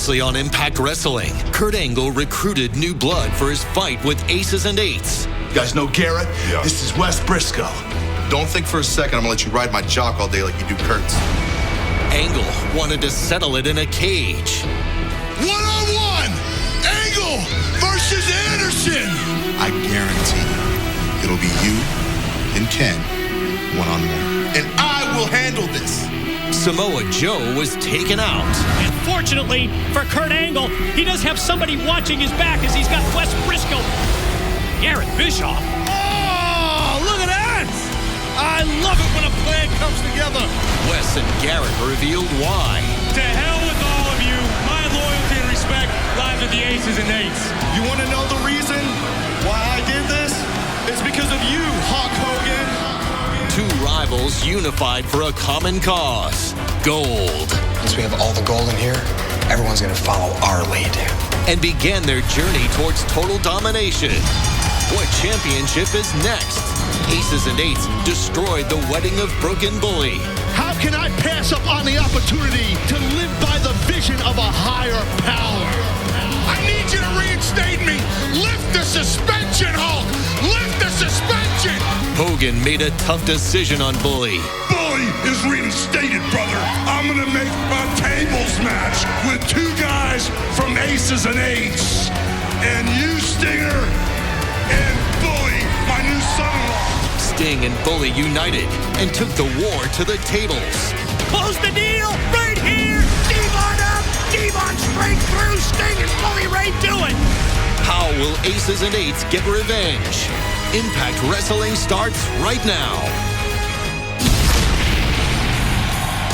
Previously on Impact Wrestling, Kurt Angle recruited new blood for his fight with Aces and Eights. You guys know Garrett? Yeah. This is Wes Briscoe. Don't think for a second I'm gonna let you ride my jock all day like you do Kurt's. Angle wanted to settle it in a cage. One-on-one! Angle versus Anderson! I guarantee it'll be you and Ken one-on-one. And I will handle this. Samoa Joe was taken out. And fortunately for Kurt Angle, he does have somebody watching his back as he's got Wes Briscoe. Garrett Bischoff. Oh, look at that! I love it when a plan comes together. Wes and Garrett revealed why. To hell with all of you. My loyalty and respect lies with the Aces and Eights. You want to know the reason why I did this? It's because of you, Hulk Hogan. Two rivals unified for a common cause, gold. Once we have all the gold in here, everyone's going to follow our lead. And began their journey towards total domination. What championship is next? Aces and Eights destroyed the wedding of Brooke and Bully. How can I pass up on the opportunity to live by the vision of a higher power? I need you to reinstate me. Lift the suspension, Hulk. Lift the suspension. Hogan made a tough decision on Bully. Bully is reinstated, brother. I'm gonna make a tables match with two guys from Aces and Eights. And you, Stinger, and Bully, my new son-in-law. Sting and Bully united and took the war to the tables. Close the deal right here. Devon up. Devon straight through. Sting and Bully Ray do it. How will Aces and Eights get revenge? Impact Wrestling starts right now.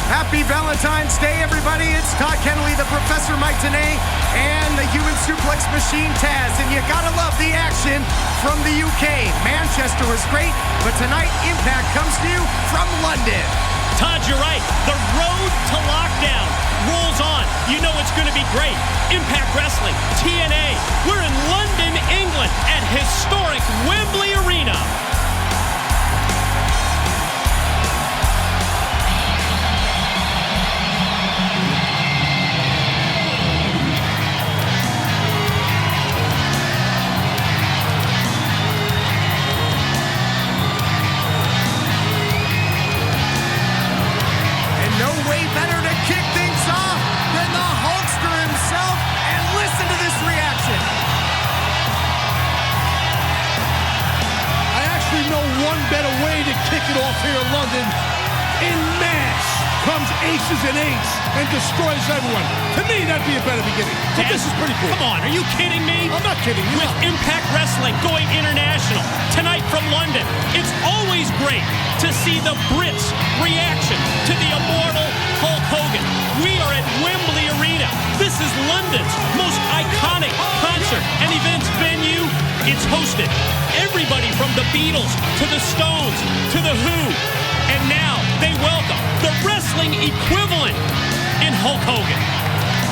Happy Valentine's Day, everybody. It's Todd Kennelly, the Professor Mike Tenay, and the Human Suplex Machine Taz. And you gotta love the action from the UK. Manchester was great, but tonight Impact comes to you from London. Todd, you're right. The road to lockdown rolls on. You know it's going to be great. Impact Wrestling, TNA. We're in London, England, at historic Wembley Arena. No way better to kick things off than the Hulkster himself. And listen to this reaction. I actually know one better way to kick it off here in London. In mass comes Aces and Eights and destroys everyone. To me, that'd be a better beginning. But this is pretty cool. Come on, are you kidding me? I'm not kidding you. With Impact Wrestling going international tonight from London, it's always great to see the Brits' reaction to the immortal Hulk Hogan. We are at Wembley Arena. This is London's most iconic concert and events venue. It's hosted everybody from the Beatles to the Stones to the Who. And now they welcome the wrestling equivalent in Hulk Hogan.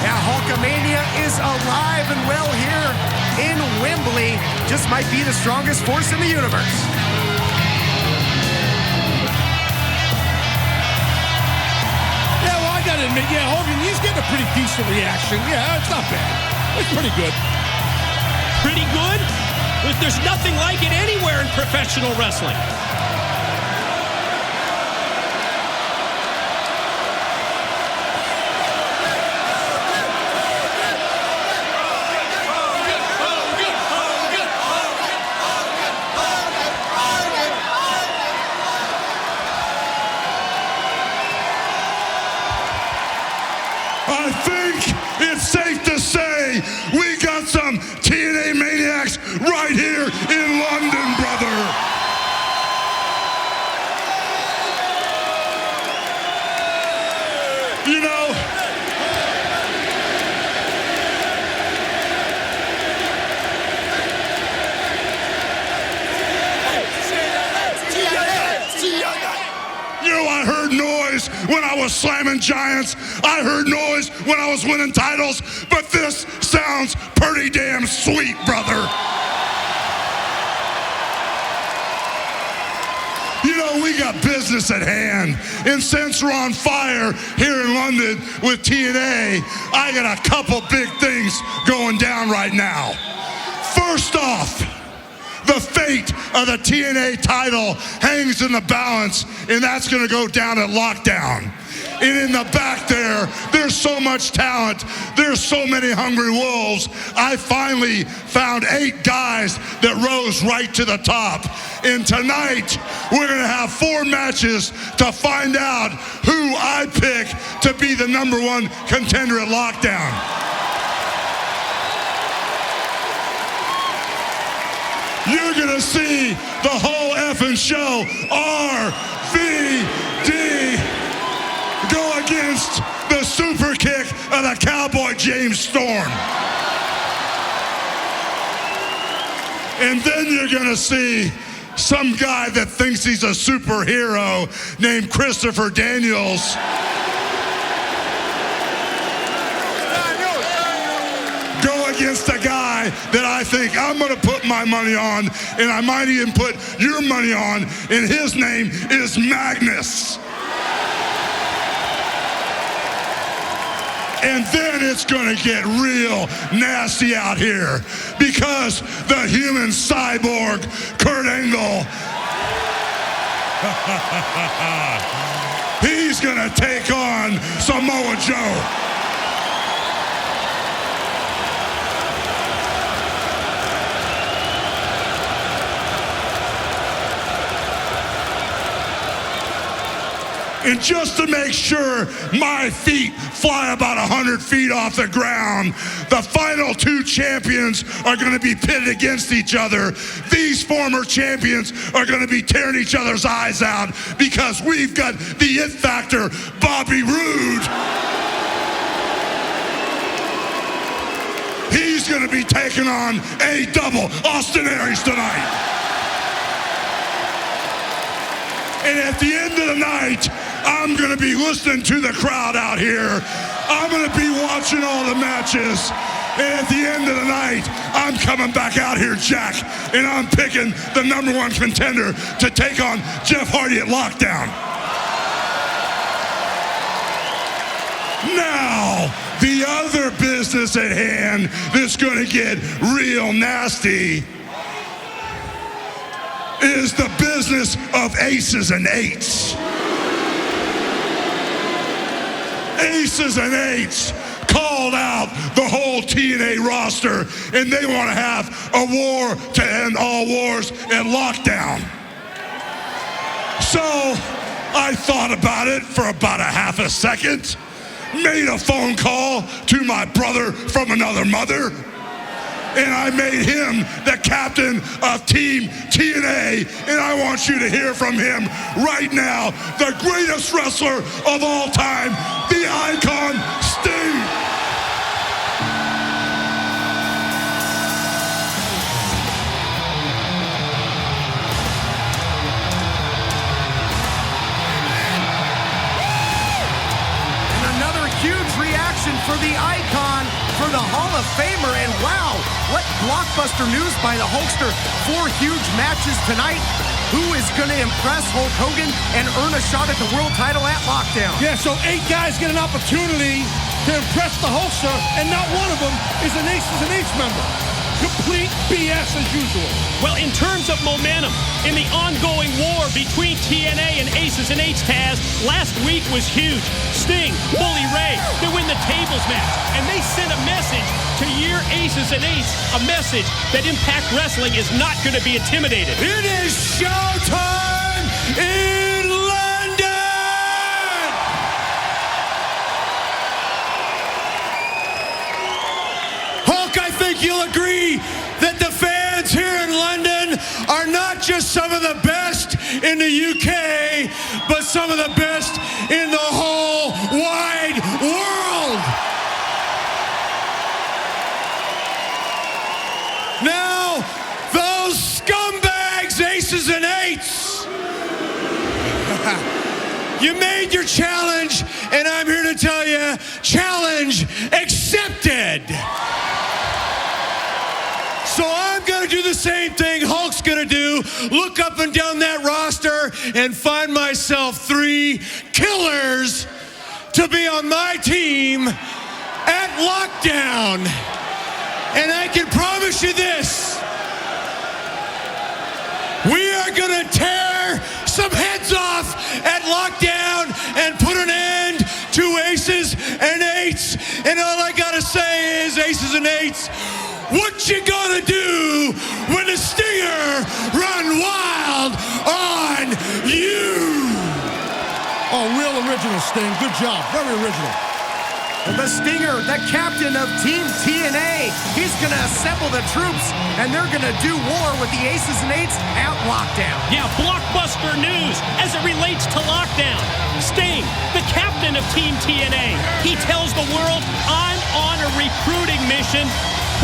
Yeah, Hulkamania is alive and well here in Wembley. Just might be the strongest force in the universe. Yeah, well, I gotta admit, yeah, Hogan, he's getting a pretty decent reaction. Yeah, it's not bad. It's pretty good. Pretty good? There's nothing like it anywhere in professional wrestling. I think it's safe to say we got some TNA maniacs right here in London, brother. You know, I heard noise when I was slamming giants. I heard noise when I was winning titles. But this sounds pretty damn sweet, brother. You know, we got business at hand. And since we're on fire here in London with TNA, I got a couple big things going down right now. First off, the fate of the TNA title hangs in the balance, and that's going to go down at Lockdown. And in the back there's so much talent. There's so many hungry wolves. I finally found 8 guys that rose right to the top. And tonight, we're going to have 4 matches to find out who I pick to be the #1 contender at Lockdown. You're going to see the whole effing show, RVD, go against the super kick of the Cowboy James Storm. And then you're going to see some guy that thinks he's a superhero named Christopher Daniels go against a guy that I think I'm going to put my money on, and I might even put your money on, and his name is Magnus. And then it's going to get real nasty out here because the human cyborg, Kurt Angle, he's going to take on Samoa Joe. And just to make sure my feet fly about 100 feet off the ground, the final 2 champions are going to be pitted against each other. These former champions are going to be tearing each other's eyes out because we've got the it factor, Bobby Roode. He's going to be taking on a double Austin Aries tonight. And at the end of the night, I'm going to be listening to the crowd out here. I'm going to be watching all the matches. And at the end of the night, I'm coming back out here, Jack, and I'm picking the #1 contender to take on Jeff Hardy at Lockdown. Now, the other business at hand that's going to get real nasty is the business of aces and eights. Aces and eights called out the whole TNA roster, and they want to have a war to end all wars at Lockdown. So I thought about it for about a half a second, made a phone call to my brother from another mother, and I made him the captain of Team TNA, and I want you to hear from him right now, the greatest wrestler of all time, the icon, Steve. And another huge reaction for the icon, for the Hall of Famer, and wow, what blockbuster news by the Hulkster. 4 huge matches tonight. Who is going to impress Hulk Hogan and earn a shot at the world title at Lockdown? Yeah, so 8 guys get an opportunity to impress the Hulkster, and not one of them is an Aces and Eights member. Complete BS as usual. Well, in terms of momentum, in the ongoing war between TNA and Aces and Eights, Taz, last week was huge. Sting, Bully Ray, they win the tables match, and they sent a message to your Aces and Eights, a message that Impact Wrestling is not going to be intimidated. It is showtime in London! Hulk, I think you'll agree that the fans here in London are not just some of the best in the UK, but some of the best in the whole wide world. Now, those scumbags, Aces and Eights, you made your challenge, and I'm here to tell you, challenge accepted. So I'm going to do the same thing Hulk's going to do. Look up and down that roster and find myself 3 killers to be on my team at Lockdown. And I can promise you this. We are going to tear some heads off at Lockdown and put an end to Aces and Eights. And all I got to say is, Aces and Eights, what you gonna do when the Stinger run wild on you? Oh, real original, Sting. Good job. Very original. The Stinger, the captain of Team TNA, he's going to assemble the troops, and they're going to do war with the Aces and Eights at Lockdown. Yeah, blockbuster news as it relates to Lockdown. Sting, the captain of Team TNA, he tells the world, I'm on a recruiting mission.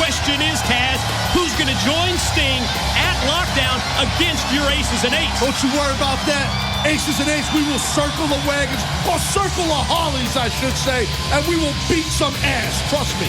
Question is, Taz, who's going to join Sting at Lockdown against your Aces and Eights? Don't you worry about that. Aces and Eights, we will circle the wagons, or circle the Harleys, I should say, and we will beat some ass. Trust me.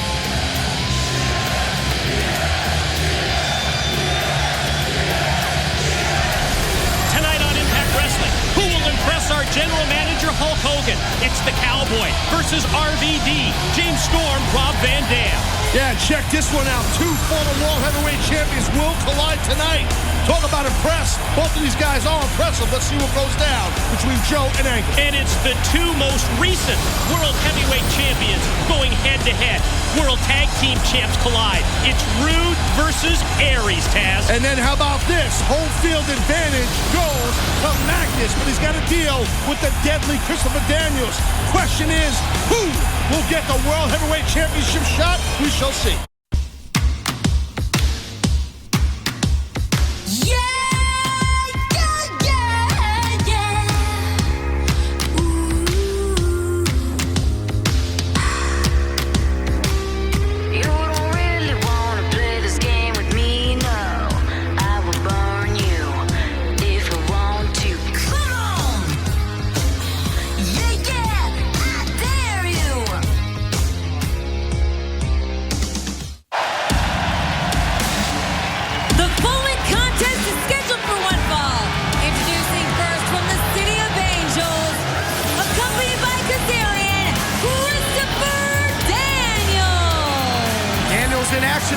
Tonight on Impact Wrestling, who will impress our general manager, Hulk Hogan? It's the Cowboy versus RVD, James Storm, Rob Van Dam. Yeah, check this one out. 2 former World Heavyweight Champions will collide tonight. Talk about impressed. Both of these guys are impressive. Let's see what goes down between Joe and Angle. And it's the 2 most recent World Heavyweight Champions going head-to-head. World Tag Team Champs collide. It's Roode versus Aries, Taz. And then how about this? Home field advantage goes to Magnus, but he's got to deal with the deadly Christopher Daniels. Question is, who will get the World Heavyweight Championship shot? We shall see.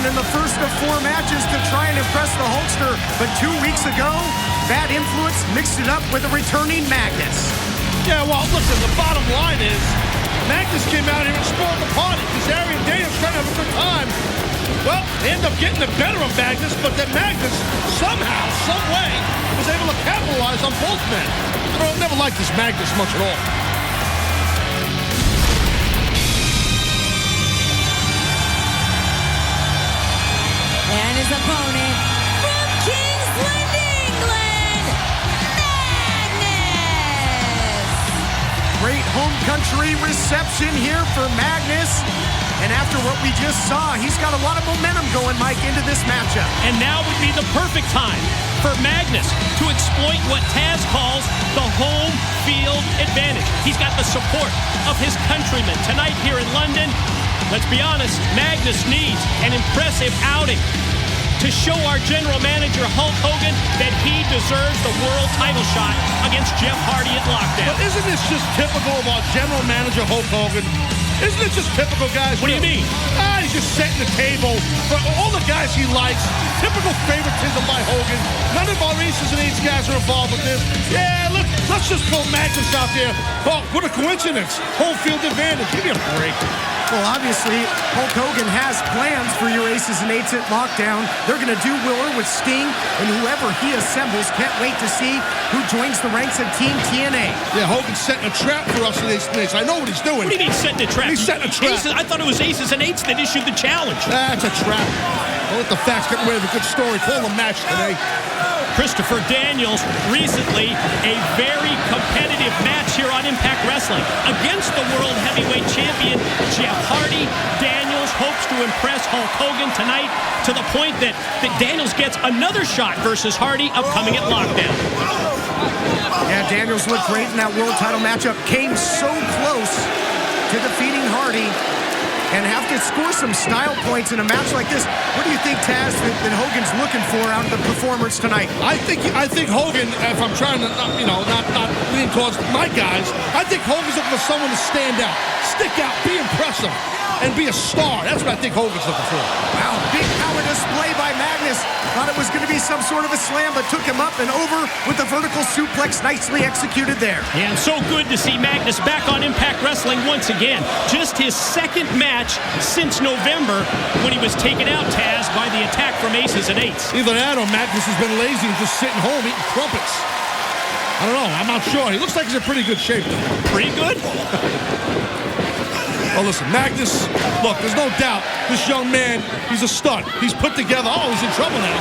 In the first of 4 matches to try and impress the Hulkster, but 2 weeks ago, bad influence mixed it up with a returning Magnus. Yeah, well, listen, the bottom line is, Magnus came out here and spoiled the party. Kazarian and Daniels trying to have a good time. Well, they end up getting the better of Magnus, but then Magnus, somehow, some way, was able to capitalize on both men. I never liked this Magnus much at all. And his opponent from Kingsland, England, Magnus! Great home country reception here for Magnus. And after what we just saw, he's got a lot of momentum going, Mike, into this matchup. And now would be the perfect time for Magnus to exploit what Taz calls the home field advantage. He's got the support of his countrymen tonight here in London. Let's be honest, Magnus needs an impressive outing to show our general manager, Hulk Hogan, that he deserves the world title shot against Jeff Hardy at Lockdown. But isn't this just typical of our general manager, Hulk Hogan? Isn't it just typical, guys? What do you mean? He's just setting the table for all the guys he likes. Typical favoritism by Hogan. None of our Aces and Eights guys are involved with this. Yeah, let's just pull Magnus out there. Oh, what a coincidence. Home field advantage. Give me a break. Well, obviously, Hulk Hogan has plans for your Aces and Eights at Lockdown. They're going to do Willer with Sting, and whoever he assembles, can't wait to see who joins the ranks of Team TNA. Yeah, Hogan's setting a trap for us in Aces and Eights. I know what he's doing. What do you mean setting a trap? He's setting a trap. I thought it was Aces and Eights that issued the challenge. That's a trap. Don't let the facts get away with a good story. Call a match today. Christopher Daniels, recently a very competitive match here on Impact Wrestling against the World Heavyweight Champion, Jeff Hardy. Daniels hopes to impress Hulk Hogan tonight to the point that Daniels gets another shot versus Hardy upcoming at Lockdown. Yeah, Daniels looked great in that world title matchup. Came so close to defeating Hardy. and have to score some style points in a match like this. What do you think, Taz, that Hogan's looking for out of the performance tonight? I think Hogan, if I'm trying to, not lean towards my guys, I think Hogan's looking for someone to stand out, stick out, be impressive, and be a star. That's what I think Hogan's looking for. Wow, big power display by Magnus. Thought it was going to be some sort of a slam, but took him up and over with the vertical suplex, nicely executed there. Yeah, and so good to see Magnus back on Impact Wrestling once again. Just his second match since November when he was taken out, Taz, by the attack from Aces and Eights. Either that or Magnus has been lazy and just sitting home eating crumpets. I don't know. I'm not sure. He looks like he's in pretty good shape, though. Pretty good? Oh, listen, Magnus, look, there's no doubt this young man, he's a stud. He's put together. Oh, he's in trouble now.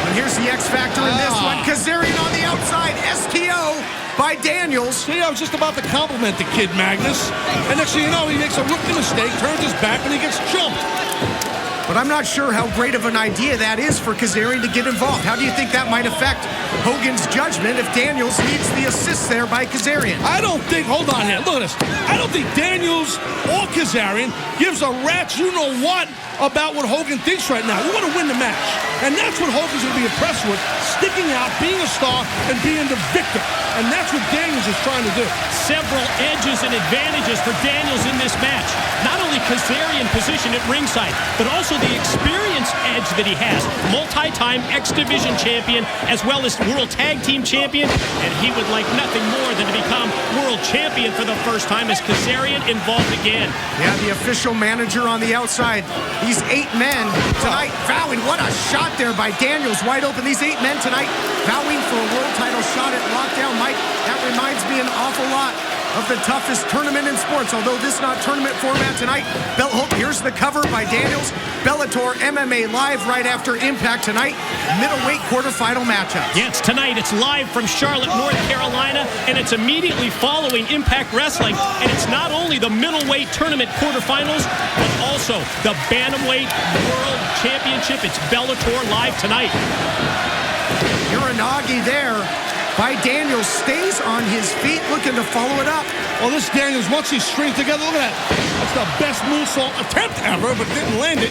And here's the X factor in this one. Kazarian on the outside, STO by Daniels. See, I was just about to compliment the kid, Magnus. And next thing you know, he makes a rookie mistake, turns his back, and he gets jumped. But I'm not sure how great of an idea that is for Kazarian to get involved. How do you think that might affect Hogan's judgment if Daniels needs the assist there by Kazarian? I don't think, hold on here, look at this. I don't think Daniels or Kazarian gives a rat's you-know-what about what Hogan thinks right now. We want to win the match. And that's what Hogan's going to be impressed with, sticking out, being a star, and being the victor. And that's what Daniels is trying to do. Several edges and advantages for Daniels in this match. Not only Kazarian positioned at ringside, but also the experience edge that he has. Multi-time X Division champion, as well as World Tag Team champion. And he would like nothing more than to become World Champion for the first time as Kazarian involved again. Yeah, the official manager on the outside. These 8 men tonight vowing. What a shot there by Daniels, wide open. These 8 men tonight vowing for a world title shot at Lockdown. Mike, that reminds me an awful lot of the toughest tournament in sports, although this is not tournament format tonight. Here's the cover by Daniels. Bellator MMA live right after Impact tonight. Middleweight quarterfinal matchup. Yes, tonight it's live from Charlotte, North Carolina, and it's immediately following Impact Wrestling. And it's not only the middleweight tournament quarterfinals, but also the Bantamweight World Championship. It's Bellator live tonight. Uranagi there by Daniels, stays on his feet, looking to follow it up. Well, this Daniels, once he's stringed together, look at that. That's the best moonsault attempt ever, but didn't land it.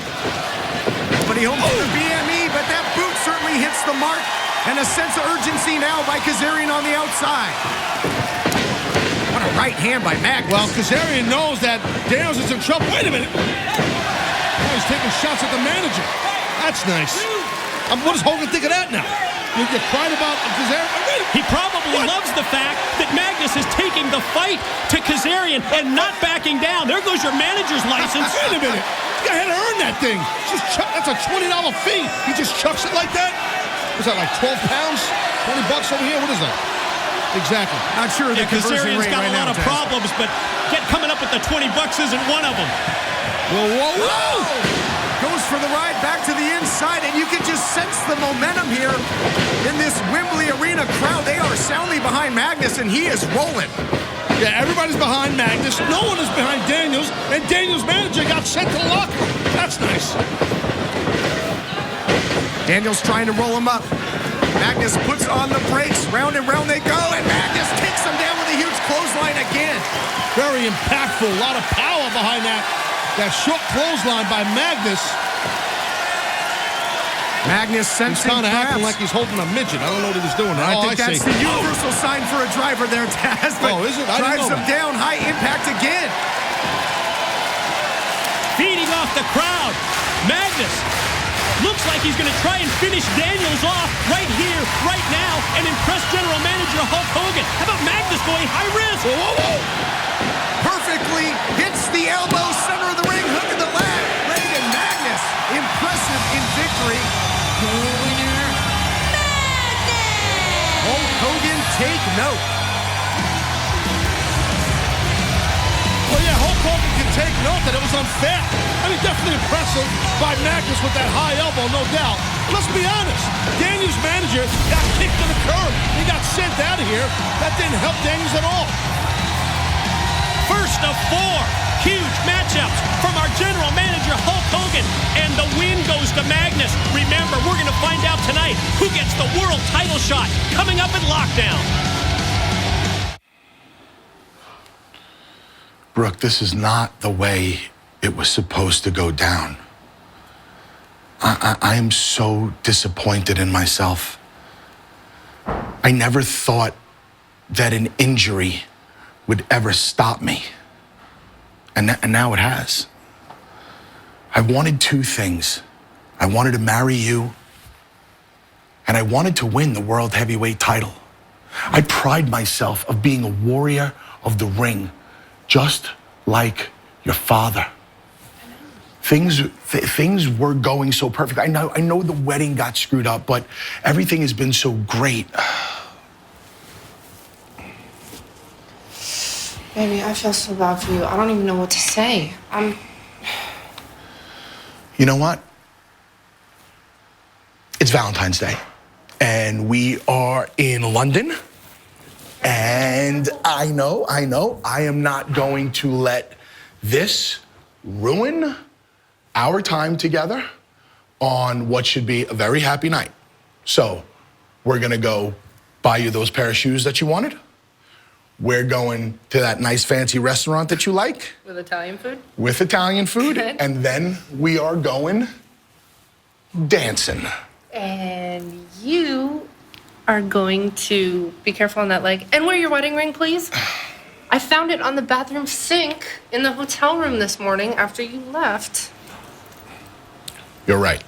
But he hopes for the BME, but that boot certainly hits the mark. And a sense of urgency now by Kazarian on the outside. What a right hand by Magnus. Well, Kazarian knows that Daniels is in trouble. Wait a minute. Oh, he's taking shots at the manager. That's nice. What does Hogan think of that now? You're crying about Kazarian? He probably loves the fact that Magnus is taking the fight to Kazarian and not backing down. There goes your manager's license. Wait a minute. You had to earn that thing. That's a $20 fee. He just chucks it like that? Was that like 12 pounds? 20 bucks over here? What is that? Exactly. Not sure the conversion Kazarian's rate got right a lot now, of problems, but coming up with the 20 bucks isn't one of them. Whoa. Goes for the ride back to the inside, and you can just sense the momentum here in this Wembley Arena crowd. They are soundly behind Magnus, and he is rolling. Yeah, everybody's behind Magnus. No one is behind Daniels, and Daniels' manager got sent to the locker room. That's nice. Daniels trying to roll him up. Magnus puts on the brakes. Round and round they go, and Magnus takes him down with a huge clothesline again. Very impactful. A lot of power behind that short clothesline by Magnus. Magnus sensing kind of acting like he's holding a midget. I don't know what he was doing. I think that's the universal sign for a driver there, Taz. Oh, is it? I drives didn't know him down. High impact again. Feeding off the crowd. Magnus looks like he's going to try and finish Daniels off right here, right now, and impress General Manager Hulk Hogan. How about Magnus going high risk? Whoa. Perfectly hits the elbow, center of the ring, hook of the leg. Reagan Magnus, impressive in victory. Winner, Magnus! Hulk Hogan, take note. Well, yeah, Hulk Hogan can take note that it was unfair. I mean, definitely impressive by Magnus with that high elbow, no doubt. Let's be honest. Daniels' manager got kicked to the curb. He got sent out of here. That didn't help Daniels at all. First of 4 huge matchups from our general manager, Hulk Hogan. And the win goes to Magnus. Remember, we're going to find out tonight who gets the world title shot coming up at Lockdown. Brooke, this is not the way it was supposed to go down. I am so disappointed in myself. I never thought that an injury would ever stop me. And now it has. I wanted two things. I wanted to marry you, and I wanted to win the World Heavyweight title. I pride myself of being a warrior of the ring, just like your father. Things were going so perfect. I know the wedding got screwed up, but everything has been so great. Baby, I feel so bad for you. I don't even know what to say. You know what? It's Valentine's Day, and we are in London, and I know, I am not going to let this ruin our time together on what should be a very happy night. So we're gonna go buy you those pair of shoes that you wanted. We're going to that nice fancy restaurant that you like. With Italian food? With Italian food. Good. And then we are going dancing. And you are going to be careful on that leg. And wear your wedding ring, please. I found it on the bathroom sink in the hotel room this morning after you left. You're right.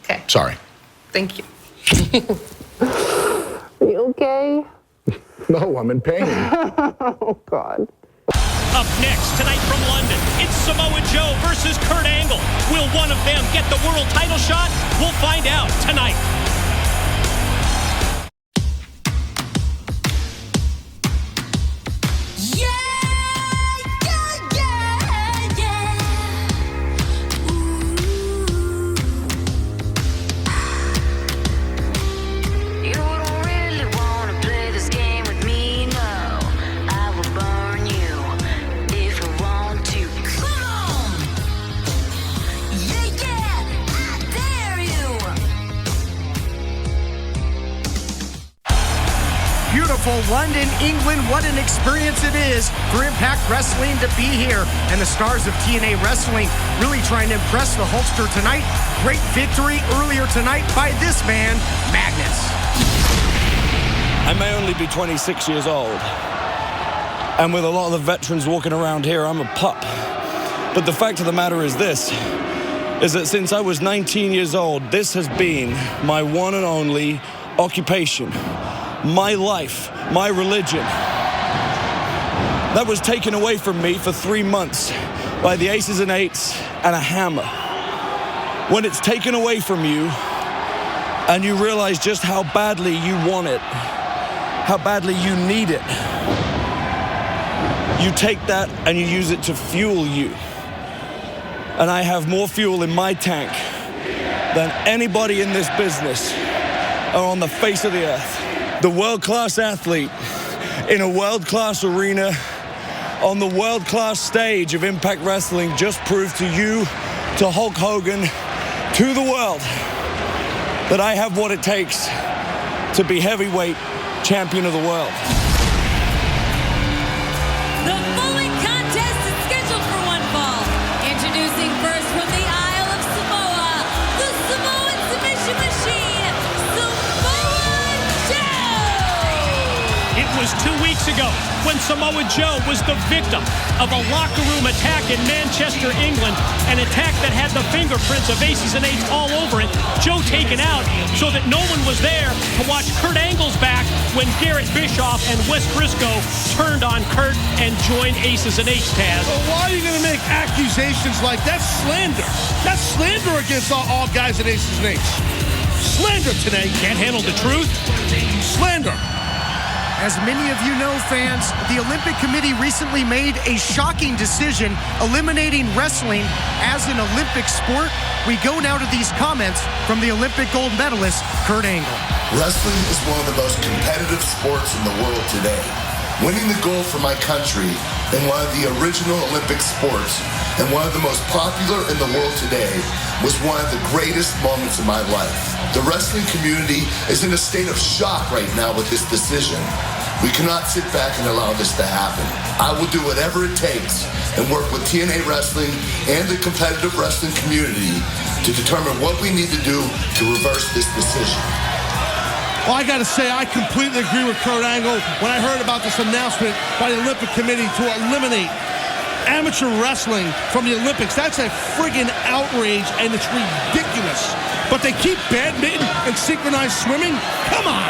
Okay. Sorry. Thank you. Are you okay? No, I'm in pain. Oh, God. Up next, tonight from London, it's Samoa Joe versus Kurt Angle. Will one of them get the world title shot? We'll find out tonight. Beautiful London, England. What an experience it is for Impact Wrestling to be here. And the stars of TNA Wrestling really trying to impress the Hulkster tonight. Great victory earlier tonight by this man, Magnus. I may only be 26 years old. And with a lot of the veterans walking around here, I'm a pup. But the fact of the matter is this, is that since I was 19 years old, this has been my one and only occupation. My life, my religion. That was taken away from me for 3 months by the aces and eights and a hammer. When it's taken away from you and you realize just how badly you want it, how badly you need it, you take that and you use it to fuel you. And I have more fuel in my tank than anybody in this business or on the face of the earth. The world-class athlete in a world-class arena on the world-class stage of Impact Wrestling just proved to you, to Hulk Hogan, to the world, that I have what it takes to be heavyweight champion of the world. The following contest is scheduled for one fall. Introducing first from the Isle of Samoa, the Samoan submission machine, Samoa Joe! It was 2 weeks ago when Samoa Joe was the victim of a locker room attack in Manchester, England, an attack that had the fingerprints of aces and eights all over it. Joe taken out so that no one was there to watch Kurt Angle's back when Garrett Bischoff and Wes Briscoe turned on Kurt and joined aces and eights, Taz. Well, why are you going to make accusations like that? Slander. That's slander against all guys at aces and eights. Slander today. Can't handle the truth? Slander. As many of you know, fans, the Olympic Committee recently made a shocking decision eliminating wrestling as an Olympic sport. We go now to these comments from the Olympic gold medalist, Kurt Angle. Wrestling is one of the most competitive sports in the world today. Winning the gold for my country in one of the original Olympic sports and one of the most popular in the world today was one of the greatest moments of my life. The wrestling community is in a state of shock right now with this decision. We cannot sit back and allow this to happen. I will do whatever it takes and work with TNA Wrestling and the competitive wrestling community to determine what we need to do to reverse this decision. Well, I got to say, I completely agree with Kurt Angle when I heard about this announcement by the Olympic Committee to eliminate amateur wrestling from the Olympics. That's a friggin' outrage, and it's ridiculous. But they keep badminton and synchronized swimming? Come on,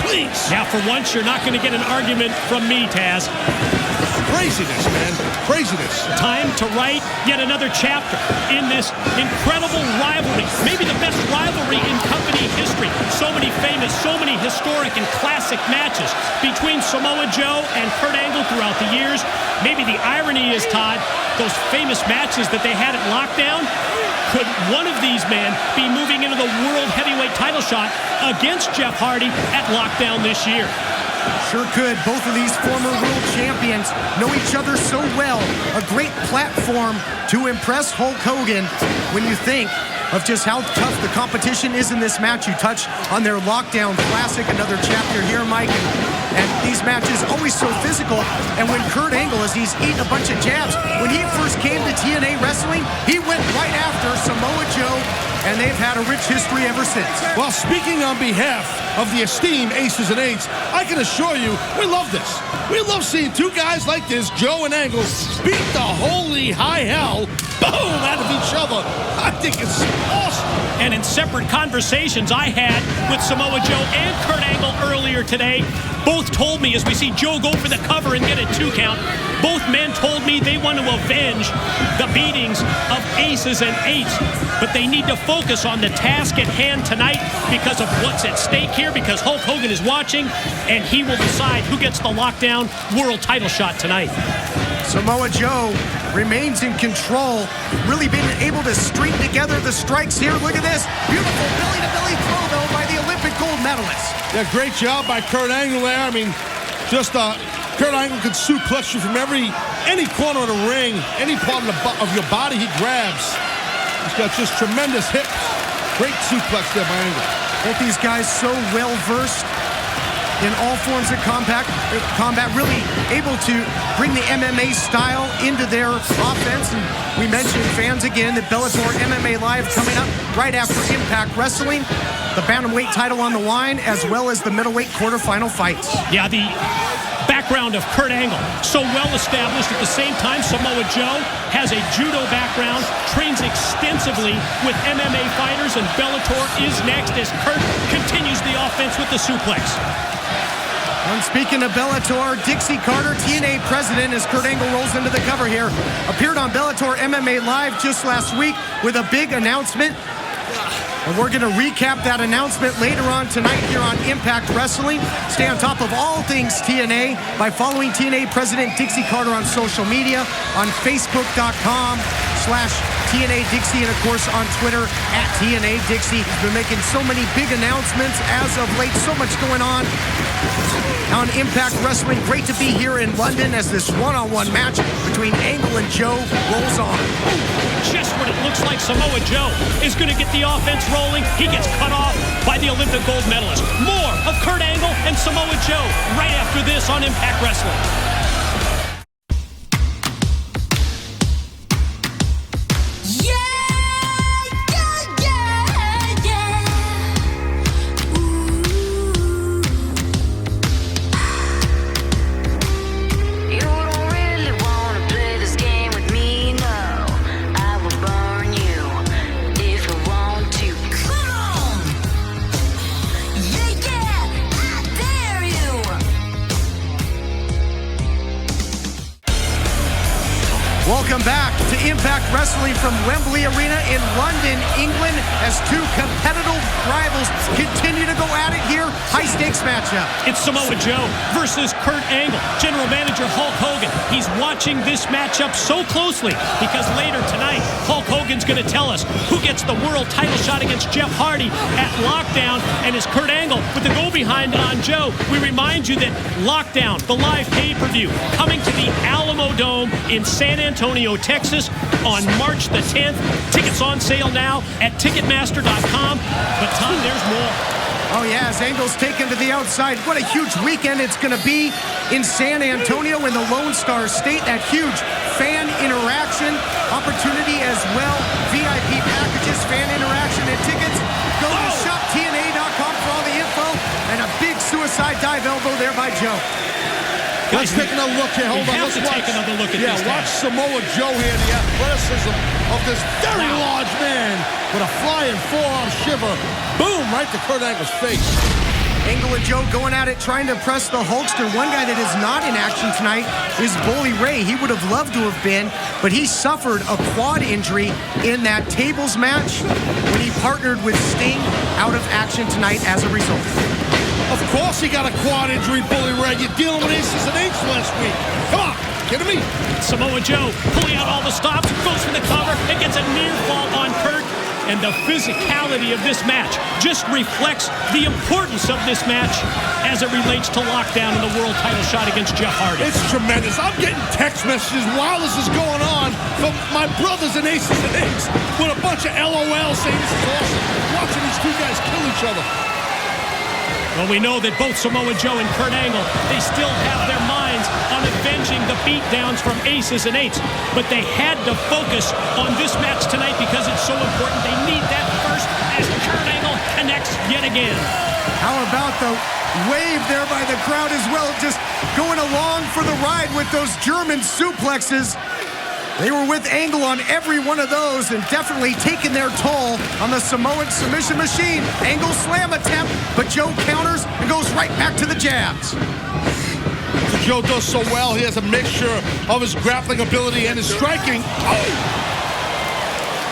please. Now, for once, you're not going to get an argument from me, Taz. Craziness, man. Craziness. Time to write yet another chapter in this incredible rivalry. Maybe the best rivalry in company history. So many famous, so many historic and classic matches between Samoa Joe and Kurt Angle throughout the years. Maybe the irony is, Todd, those famous matches that they had at Lockdown, could one of these men be moving into the World Heavyweight title shot against Jeff Hardy at Lockdown this year? Sure could. Both of these former world champions know each other so well. A great platform to impress Hulk Hogan when you think of just how tough the competition is in this match. You touch on their Lockdown Classic, another chapter here, Mike. And these matches always so physical. And when Kurt Angle, as he's eating a bunch of jabs, when he first came to TNA Wrestling, he went right after Samoa Joe, and they've had a rich history ever since. Well, speaking on behalf of the esteemed Aces and Eights, I can assure you, we love this. We love seeing two guys like this, Joe and Angle, beat the holy high hell, boom, out of each other. I think it's awesome. And in separate conversations I had with Samoa Joe and Kurt Angle earlier today, both told me, as we see Joe go for the cover and get a 2 count, both men told me they want to avenge the beatings of Aces and Eights. But they need to focus on the task at hand tonight because of what's at stake here, because Hulk Hogan is watching, and he will decide who gets the Lockdown World title shot tonight. Samoa Joe remains in control, really been able to string together the strikes here. Look at this. Beautiful belly-to-belly throw, though, by the Olympic gold medalist. Yeah, great job by Kurt Angle there. I mean, just Kurt Angle could suplex you from any corner of the ring, any part of your body he grabs. He's got just tremendous hips. Great suplex there by Angle. Both these guys so well-versed in all forms of combat, really able to bring the MMA style into their offense. And we mentioned, fans, again, that Bellator MMA Live coming up right after Impact Wrestling. The bantamweight title on the line, as well as the middleweight quarterfinal fights. Yeah, the background of Kurt Angle, so well established. At the same time, Samoa Joe has a judo background, trains extensively with MMA fighters, and Bellator is next as Kurt continues the offense with the suplex. And speaking of Bellator, Dixie Carter, TNA president, as Kurt Angle rolls into the cover here, appeared on Bellator MMA Live just last week with a big announcement. And we're going to recap that announcement later on tonight here on Impact Wrestling. Stay on top of all things TNA by following TNA President Dixie Carter on social media, on Facebook.com/TNA Dixie, and of course on Twitter @TNA Dixie. He's been making so many big announcements as of late, so much going on Impact Wrestling. Great to be here in London as this one-on-one match between Angle and Joe rolls on. Just when it looks like Samoa Joe is going to get the offense rolling, he gets cut off by the Olympic gold medalist. More of Kurt Angle and Samoa Joe right after this on Impact Wrestling. Welcome back to Impact Wrestling from Wembley Arena in London, England, as two competitive rivals continue to go at it here. High-stakes matchup. It's Samoa Joe versus Kurt Angle. General Manager Hulk Hogan. He's watching this matchup so closely because later tonight, Hulk Hogan's going to tell us who gets the world title shot against Jeff Hardy at Lockdown. And as Kurt Angle with the go-behind on Joe, we remind you that Lockdown, the live pay-per-view, coming to the Alamo Dome in San Antonio, Texas on March the 10th. Tickets on sale now at Ticketmaster.com. But Tom, there's more. Oh, yeah, as Angle's taken to the outside. What a huge weekend it's going to be in San Antonio in the Lone Star State. That huge fan interaction opportunity as well. VIP packages, fan interaction, and tickets. Go to shoptna.com for all the info. And a big suicide dive elbow there by Joe. Let's take another look here. Hold on. Let's take another look at this. Watch Samoa Joe here. The athleticism of this very large man with a flying forearm shiver. Boom, right to Kurt Angle's face. Angle and Joe going at it, trying to press the Hulkster. One guy that is not in action tonight is Bully Ray. He would have loved to have been, but he suffered a quad injury in that tables match when he partnered with Sting, out of action tonight as a result. Of course he got a quad injury, Bully Ray. You're dealing with aces and eights last week. Come on, kidding me? Samoa Joe pulling out all the stops, goes for the cover, and gets a near fall on Kurt. And the physicality of this match just reflects the importance of this match as it relates to lockdown in the world title shot against Jeff Hardy. It's tremendous. I'm getting text messages while this is going on from my brothers and aces and eights with a bunch of LOL saying this is awesome. Watching these two guys kill each other. Well, we know that both Samoa Joe and Kurt Angle, they still have their minds on avenging the beatdowns from aces and eights. But they had to focus on this match tonight because it's so important. They need that first as Kurt Angle connects yet again. How about the wave there by the crowd as well? Just going along for the ride with those German suplexes. They were with Angle on every one of those and definitely taking their toll on the Samoan submission machine. Angle slam attempt, but Joe counters and goes right back to the jabs. Joe does so well. He has a mixture of his grappling ability and his striking. Oh!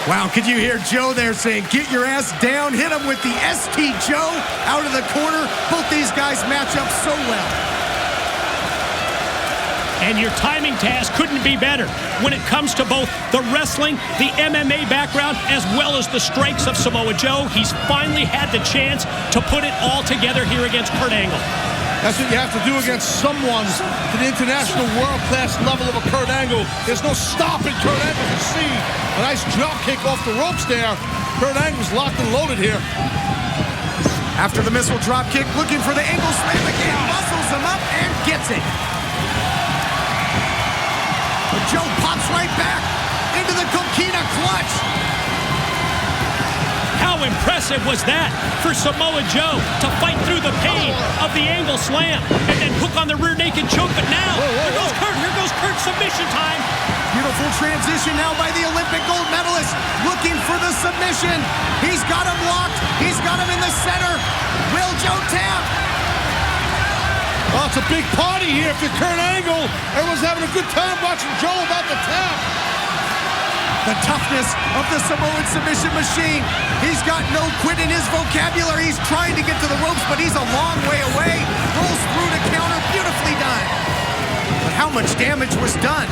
Wow, could you hear Joe there saying, get your ass down, hit him with the ST Joe out of the corner. Both these guys match up so well. And your timing task couldn't be better when it comes to both the wrestling, the MMA background, as well as the strikes of Samoa Joe. He's finally had the chance to put it all together here against Kurt Angle. That's what you have to do against someone to the international world-class level of a Kurt Angle. There's no stopping Kurt Angle. You see a nice drop kick off the ropes there. Kurt Angle's locked and loaded here. After the missile drop kick, looking for the Angle slam again. Muscles him up and gets it. But Joe pops right back into the coquina clutch. How impressive was that for Samoa Joe to fight through the pain of the Angle slam and then hook on the rear naked choke. But now, here goes Kurt, submission time. Beautiful transition now by the Olympic gold medalist, looking for the submission. He's got him locked. He's got him in the center. Will Joe tap? Oh, it's a big party here if you're Kurt Angle. Everyone's having a good time watching Joe about the tap. The toughness of the Samoan submission machine. He's got no quit in his vocabulary. He's trying to get to the ropes, but he's a long way away. Rolls through to counter. Beautifully done. But how much damage was done?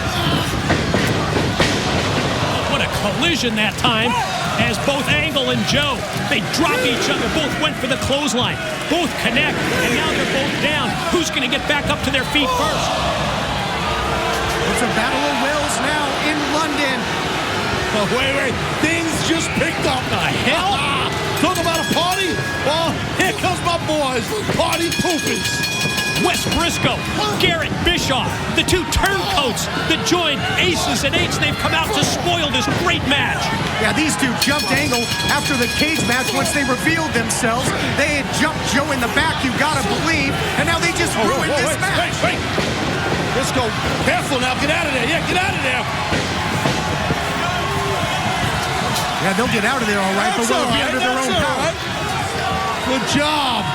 What a collision that time as both Angle and Joe, they drop each other. Both went for the clothesline. Both connect, and now they're both down. Who's going to get back up to their feet first? It's a battle of wills now in London. Oh, wait. Things just picked up. The hell? Talk about a party? Well, here comes my boys, Party Poopers. Wes Briscoe, Garrett Bischoff, the two turncoats that joined Aces and Eights. They've come out to spoil this great match. Yeah, these two jumped Angle after the cage match. Once they revealed themselves, they had jumped Joe in the back, you gotta believe, and now they just ruined this match. Wait. Briscoe, careful now, get out of there. Yeah, get out of there. Yeah, they'll get out of there all right, but will be under their own power. Good job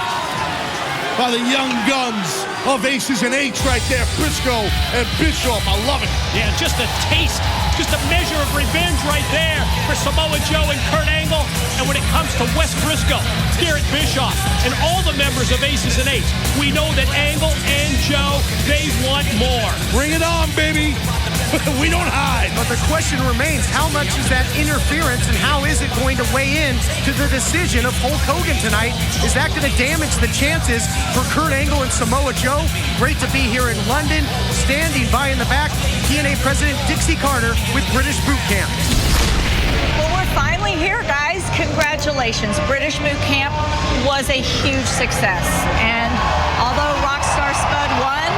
by the young guns of Aces and Eights right there, Briscoe and Bischoff. I love it. Yeah, just a taste, just a measure of revenge right there for Samoa Joe and Kurt Angle. And when it comes to Wes Briscoe, Garrett Bischoff, and all the members of Aces and Eights, we know that Angle and Joe, they want more. Bring it on, baby. We don't hide. But the question remains, how much is that interference and how is it going to weigh in to the decision of Hulk Hogan tonight? Is that going to damage the chances for Kurt Angle and Samoa Joe? Great to be here in London. Standing by in the back, TNA President Dixie Carter with British Boot Camp. Well, we're finally here, guys. Congratulations. British Boot Camp was a huge success. And although Rockstar Spud won,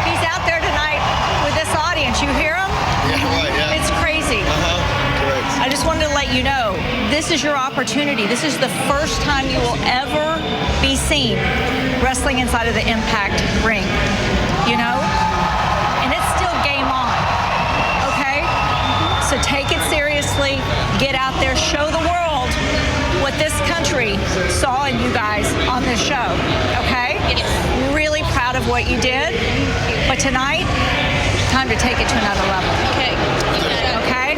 he's out there tonight with this audience. You hear him? Yeah, right, yeah. It's crazy. Correct. I just wanted to let you know, this is your opportunity. This is the first time you will ever be seen wrestling inside of the Impact ring. You know? And it's still game on. Okay? So take it seriously. Get out there. Show the world what this country saw in you guys on this show. Okay? Really proud of what you did. But tonight, time to take it to another level. Okay. Okay?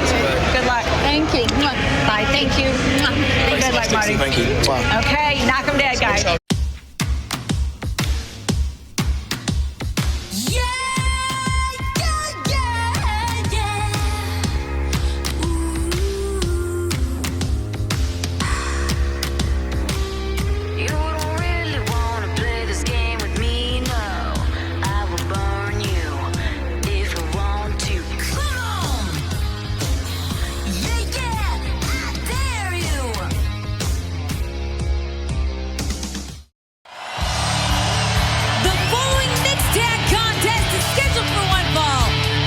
Good luck. Thank you. Bye. Thank you. Good luck, Marty. Thank you. Wow. Okay. Knock 'em dead, guys.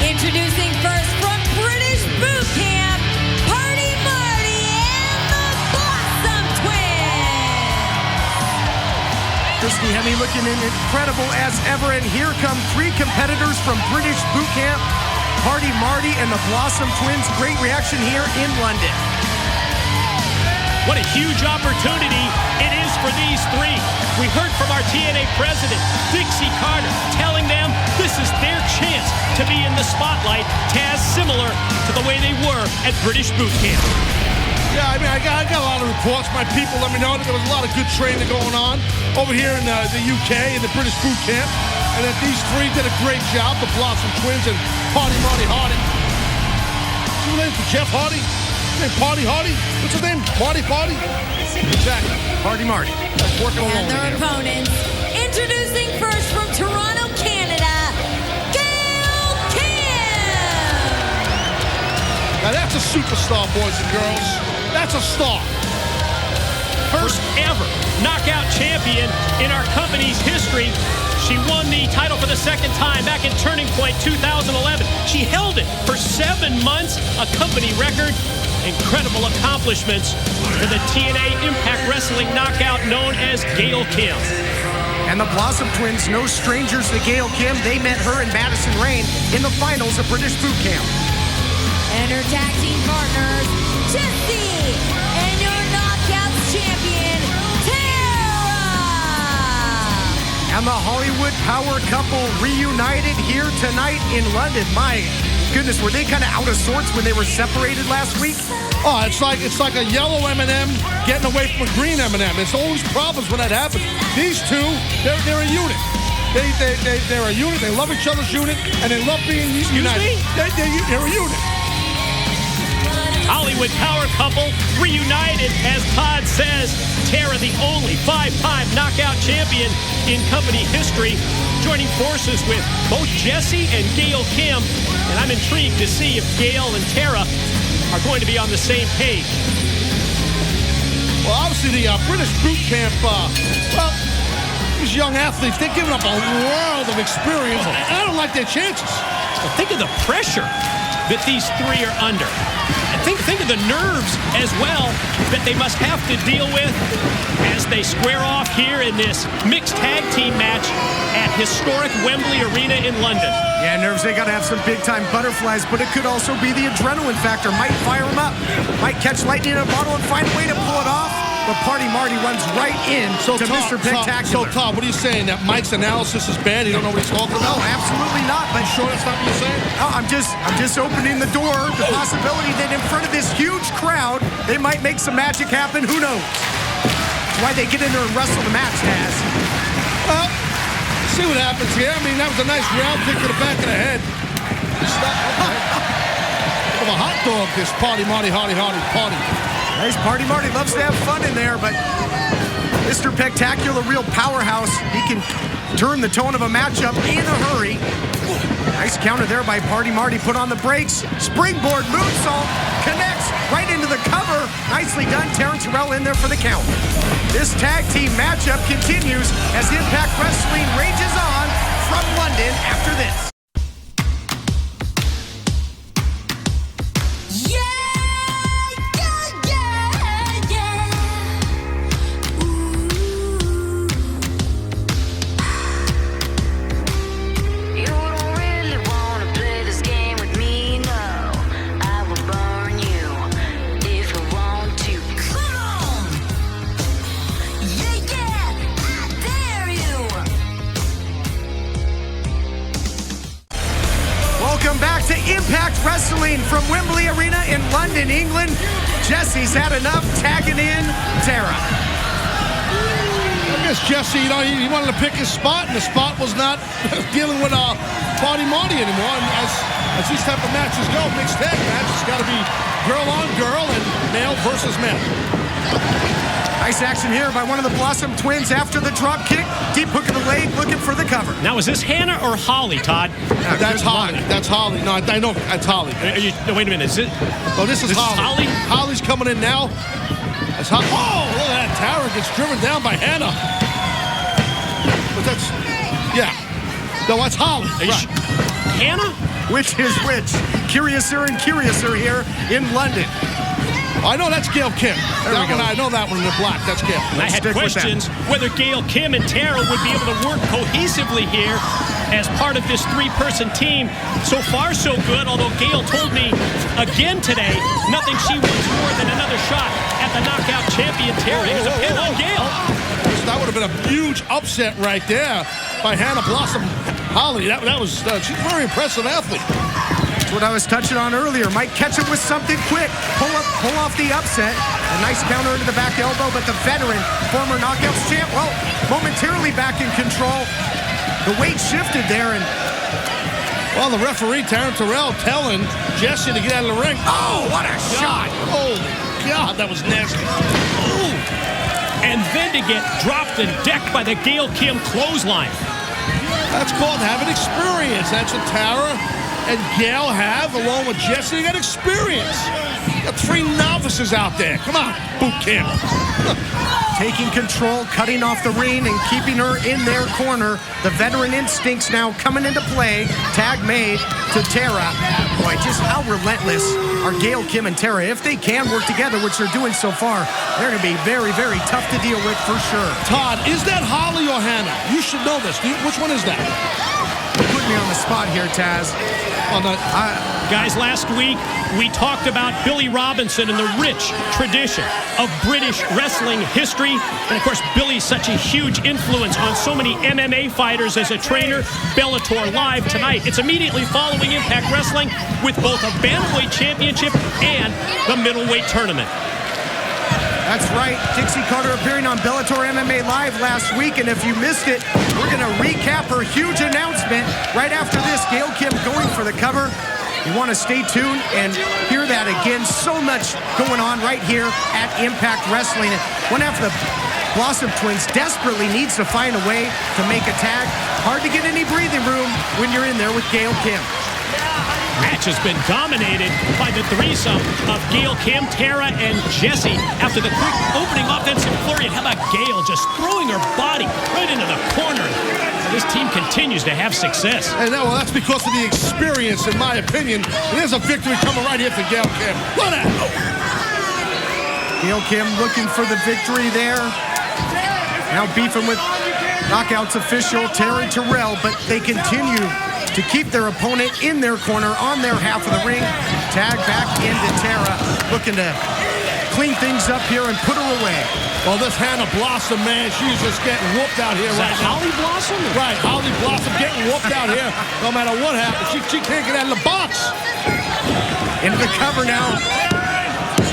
Introducing first from British Boot Camp, Party Marty and the Blossom Twins. Christy Hemme looking incredible as ever, and here come 3 competitors from British Boot Camp, Party Marty and the Blossom Twins. Great reaction here in London. What a huge opportunity it is for these 3. We heard from our TNA president, Dixie Carter, telling them this is their chance to be in the spotlight, Taz, similar to the way they were at British Boot Camp. Yeah, I mean, I got a lot of reports. My people let me know that there was a lot of good training going on over here in the UK in the British Boot Camp, and that these 3 did a great job, the Blossom Twins and Party Marty Hardy. What's his name for Jeff Hardy? His name Party Hardy? What's his name? Marty Party? Exactly. Party Marty. Working along And their here. opponents, introducing first from Toronto, Canada, Gail Kim. Now that's a superstar, boys and girls. That's a star. First ever knockout champion in our company's history. She won the title for the second time back in Turning Point 2011. She held it for 7 months, a company record. Incredible accomplishments for the TNA Impact Wrestling knockout known as Gail Kim. And the Blossom Twins, no strangers to Gail Kim. They met her and Madison Rain in the finals of British Boot Camp. And her tag team partners, Jessie, and your Knockouts champion, Tara. And the Hollywood power couple reunited here tonight in London. My goodness, were they kind of out of sorts when they were separated last week? Oh, it's like a yellow M&M getting away from a green M&M. It's always problems when that happens. These 2, they're a unit. They're a unit. They love each other's unit, and they love being united. They're a unit. Hollywood power couple reunited, as Todd says. Tara, the only 5-time knockout champion in company history, joining forces with both Jessie and Gail Kim. And I'm intrigued to see if Gail and Tara are going to be on the same page. Well, obviously the British Boot Camp, these young athletes, they're giving up a world of experience, and I don't like their chances. Well, think of the pressure that these 3 are under. And think of the nerves as well that they must have to deal with as they square off here in this mixed tag team match at historic Wembley Arena in London. Yeah, nerves, they got to have some big-time butterflies, but it could also be the adrenaline factor. Might fire them up, might catch lightning in a bottle and find a way to pull it off. But Party Marty runs right in to Mr. Spectacular. So, Todd, what are you saying? That Mike's analysis is bad? You don't know what he's talking about? No, absolutely not. But sure that's not what you're saying? No, I'm just opening the door. The possibility that in front of this huge crowd, they might make some magic happen. Who knows? That's why they get in there and wrestle the match, Taz. Well, see what happens here. I mean, that was a nice round kick to the back of the head. Of a hot dog, this Party Marty, Hardy, party. Nice Party Marty loves to have fun in there, but Mr. Spectacular, real powerhouse. He can turn the tone of a matchup in a hurry. Nice counter there by Marty. Put on the brakes. Springboard moonsault. Connects right into the cover. Nicely done. Terrell in there for the count. This tag team matchup continues as Impact Wrestling rages on from London after this. Impact Wrestling from Wembley Arena in London, England. Jesse's had enough, tagging in Tara. I guess Jessie, he wanted to pick his spot, and the spot was not dealing with Marty anymore. And as these type of matches go, mixed tag match, it's got to be girl on girl and male versus male. Nice action here by one of the Blossom twins after the drop kick. Deep hook in the leg, looking for the cover. Now, is this Hannah or Holly, Todd? That's Holly. That's Holly. No, I know that's Holly. No, wait a minute. Is it? Oh, this is Holly. Holly's coming in now. That's Holly. Oh, look at that. Tara gets driven down by Hannah. But that's, yeah. No, that's Holly. Right. Hannah? Which is which? Curiouser and curiouser here in London. I know that's Gail Kim. I know that one in the black. That's Gail. I had questions whether Gail Kim and Tara would be able to work cohesively here as part of this three-person team. So far, so good, although Gail told me again today nothing she wants more than another shot at the knockout champion Tara. Here's a pin on Gail. That would have been a huge upset right there by Hannah Blossom Holly. That was she's a very impressive athlete. What I was touching on earlier. Might catch him with something quick. Pull off the upset. A nice counter into the back elbow, but the veteran, former Knockouts champ, well, momentarily back in control. The weight shifted there, and well, the referee, Terrell, telling Jessie to get out of the ring. Oh, what a shot! Holy God, that was nasty. Ooh. And then to get dropped and decked by the Gail Kim clothesline. That's called having experience. That's what Tara and Gail have, along with Jessie. They got experience. You got three novices out there. Come on, boot camp. Taking control, cutting off the ring, and keeping her in their corner. The veteran instincts now coming into play. Tag made to Tara. Boy, just how relentless are Gail Kim and Tara. If they can work together, which they're doing so far, they're going to be very, very tough to deal with for sure. Todd, is that Holly or Hannah? You should know this. Which one is that? Put me on the spot here, Taz. Guys, last week we talked about Billy Robinson and the rich tradition of British wrestling history. And of course, Billy's such a huge influence on so many MMA fighters as a trainer. Bellator Live tonight. It's immediately following Impact Wrestling with both a Bantamweight Championship and the Middleweight Tournament. That's right. Dixie Carter appearing on Bellator MMA Live last week, and if you missed it, we're going to recap her huge announcement right after this. Gail Kim going for the cover. You want to stay tuned and hear that again. So much going on right here at Impact Wrestling. One half of the Blossom twins desperately needs to find a way to make a tag. Hard to get any breathing room when you're in there with Gail Kim. Match has been dominated by the threesome of Gail Kim, Tara, and Jessie. After the quick opening offensive flurry, and how about Gail just throwing her body right into the corner? This team continues to have success. And well, that's because of the experience, in my opinion. There's a victory coming right here for Gail Kim. Look at that! Gail Kim looking for the victory there. Now beefing with Knockouts official Terry Terrell, but they continue to keep their opponent in their corner on their half of the ring. Tag back into Tara, looking to clean things up here and put her away. Well, this Hannah Blossom, man, she's just getting whooped out here right now. Holly Blossom? Right, Holly Blossom getting whooped out here. No matter what happens, she can't get out of the box. Into the cover now.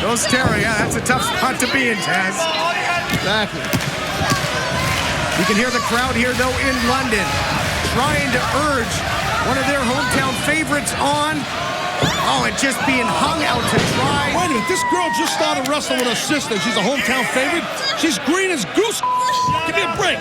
Goes Tara. Yeah, that's a tough spot to be in, Taz. Exactly. You can hear the crowd here, though, in London, trying to urge one of their hometown favorites on. Oh, and just being hung out to dry. Wait a minute, this girl just started wrestling with her sister. She's a hometown favorite. She's green as goose. Give me a break.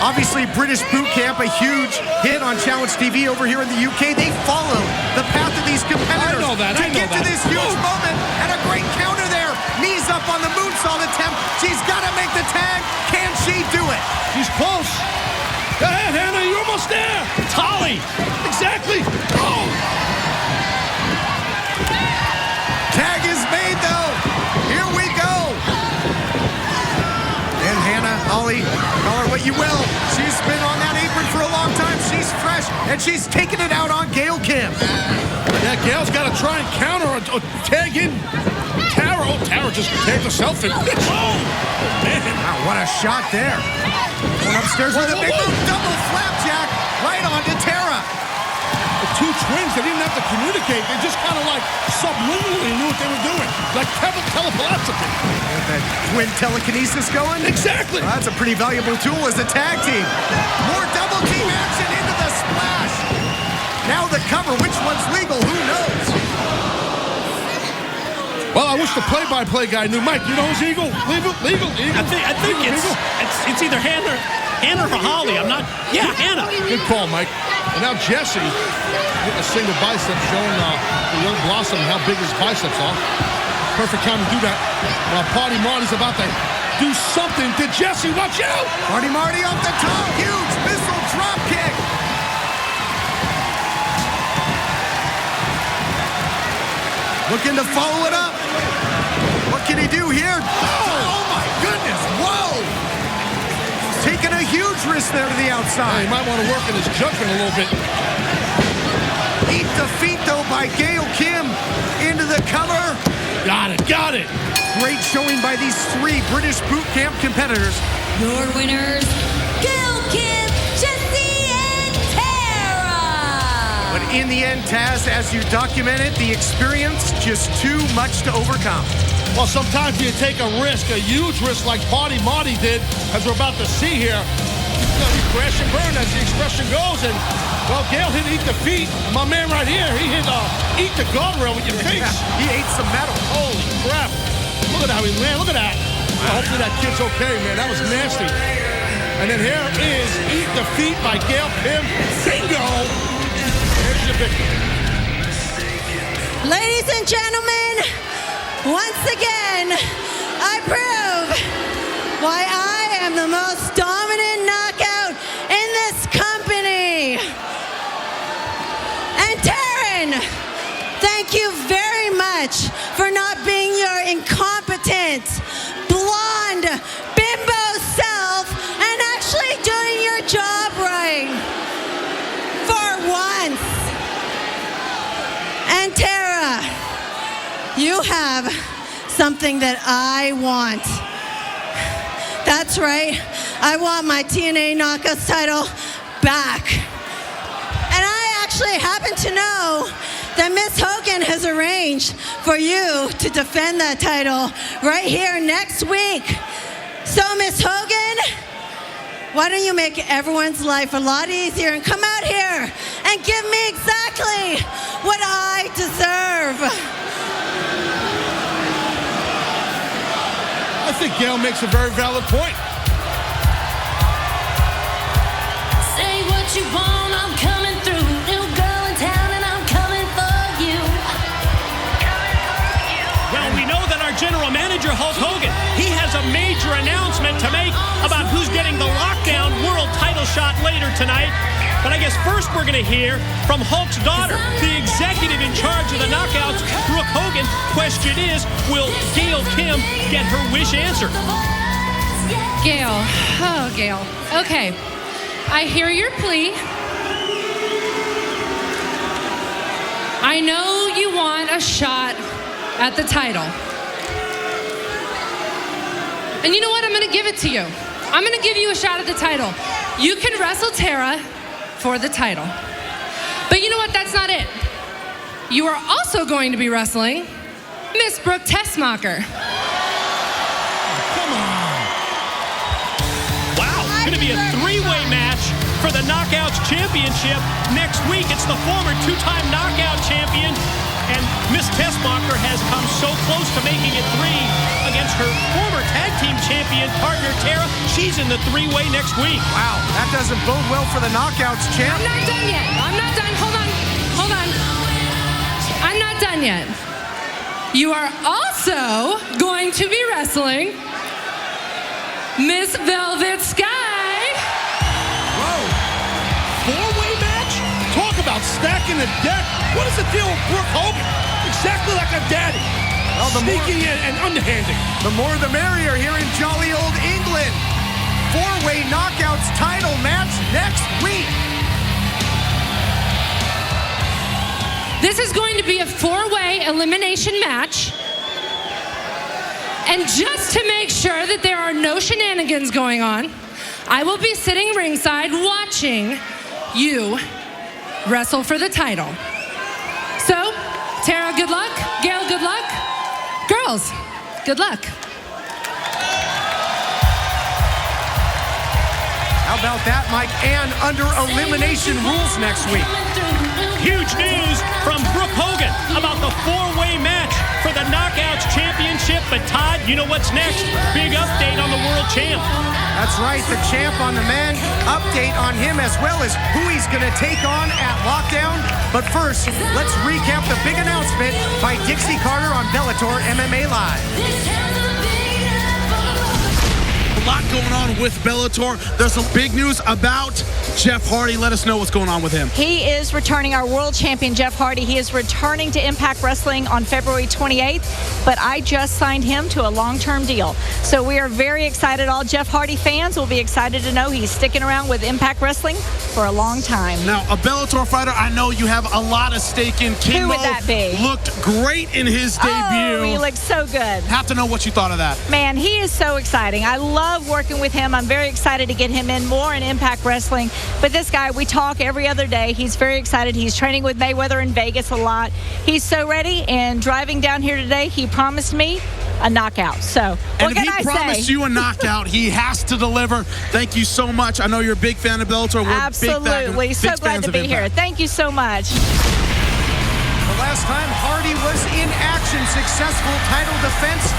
Obviously, British Boot Camp, a huge hit on Challenge TV over here in the UK. They follow the path of these competitors to get to this huge moment. And a great counter there. Knees up on the moonsault attempt. She's got to make the tag. Can she do it? She's close. Go ahead, Hannah. You're almost there. Tolly. Exactly. Oh. Tag is made, though. Here we go. And Hannah, Ollie, call her what you will. She's been on that apron for a long time. She's fresh, and she's taking it out on Gail Kim. Yeah, Gail's got to try and counter or tag in Tara. Oh, Tara just tagged herself in. Oh, man. Wow, what a shot there. Going upstairs with a big move. Double flapjack right onto Tara. The two twins, they didn't have to communicate. They just kind of like subliminally knew what they were doing. Like telepathy. Get that twin telekinesis going? Exactly. Well, that's a pretty valuable tool as a tag team. More double team action into the splash. Now the cover. Which one's legal? Who knows? Well, I wish the play-by-play guy knew. Mike, you know who's legal? Legal? I think it's either Hannah or Holly. I'm not. Yeah, Hannah. Good call, Mike. And now Jessie getting a single bicep, showing the young Blossom how big his biceps are. Perfect time to do that. While Marty's about to do something to Jessie. Watch out! Marty off the top. Huge missile drop kick. Looking to follow it up. What can he do here? Oh my goodness. Whoa. Taking a huge risk there to the outside. He might want to work in his judgment a little bit. Eat defeat, though, by Gail Kim into the cover. Got it. Great showing by these three British Boot Camp competitors. Your winners, Gail Kim, Jessie, and Tara. But in the end, Taz, as you documented, the experience just too much to overcome. Well, sometimes you take a risk, a huge risk like Marty did, as we're about to see here. You crash and burn, as the expression goes. And, well, Gail hit Eat the Feet. My man right here, he hit Eat the Guardrail with your face. Yeah, he ate some metal. Holy crap. Look at how he landed. Look at that. Well, hopefully that kid's okay, man. That was nasty. And then here is Eat the Feet by Gail Kim. Bingo! Here's your victory. Ladies and gentlemen, once again, I prove why I am the most dominant knockout in this company. And Taryn, thank you very much for not being your incompetent, blonde, bimbo self and actually doing your job right. For once. And Tara, you have something that I want. That's right. I want my TNA Knockouts title back. And I actually happen to know that Miss Hogan has arranged for you to defend that title right here next week. So, Miss Hogan, why don't you make everyone's life a lot easier and come out here and give me exactly what I deserve. I think Gail makes a very valid point. Say what you want, I'm coming through. New girl in town and I'm coming for you. Well, we know that our general manager, Hulk Hogan, he has a major announcement to make about who's getting the Lockdown World title shot later tonight. But I guess first we're going to hear from Hulk's daughter, the executive in charge of the Knockouts, Brooke Hogan. Question is, will Gail Kim get her wish answered? Gail. Oh, Gail. Okay. I hear your plea. I know you want a shot at the title. And you know what? I'm going to give it to you. I'm going to give you a shot at the title. You can wrestle Tara for the title. But you know what? That's not it. You are also going to be wrestling Miss Brooke Tessmacher. Come on. Wow, it's going to be a three-way match for the Knockouts Championship next week. It's the former two-time Knockout champion, and Miss Tessmacher has come so close to making it three against her former tag team champion partner, Tara. She's in the three-way next week. Wow, that doesn't bode well for the Knockouts, champ. I'm not done yet. I'm not done. Hold on. I'm not done yet. You are also going to be wrestling Miss Velvet Sky. Whoa. Four-way match? Talk about stacking the deck. What is the deal with Brooke Hogan? Exactly like a daddy. Well, sneaky and underhanded. The more the merrier here in jolly old England. Four-way Knockouts title match next week. This is going to be a four-way elimination match. And just to make sure that there are no shenanigans going on, I will be sitting ringside watching you wrestle for the title. So, Tara, good luck. Gail, good luck. Girls, good luck. How about that, Mike? And under elimination rules next week. Huge news from Brooke Hogan about the four-way match for the Knockouts Championship. But Todd, you know what's next? Big update on the world champ. That's right, the champ on the man. Update on him as well as who he's going to take on at Lockdown. But first, let's recap the big announcement by Dixie Carter on Bellator MMA Live. A lot going on with Bellator. There's some big news about Jeff Hardy. Let us know what's going on with him. He is returning, our world champion, Jeff Hardy. He is returning to Impact Wrestling on February 28th, but I just signed him to a long-term deal. So we are very excited. All Jeff Hardy fans will be excited to know he's sticking around with Impact Wrestling for a long time. Now, a Bellator fighter I know you have a lot of stake in. Kimbo Who would that be? Looked great in his debut. Oh, he looked so good. Have to know what you thought of that. Man, he is so exciting. I love working with him. I'm very excited to get him in more in Impact Wrestling. But this guy, we talk every other day. He's very excited. He's training with Mayweather in Vegas a lot. He's so ready. And driving down here today, he promised me a knockout. So what can I say? And if he promised you a knockout, he has to deliver. Thank you so much. I know you're a big fan of Bellator. We're absolutely. So glad to be here. Thank you so much. The last time Hardy was in action, successful title defense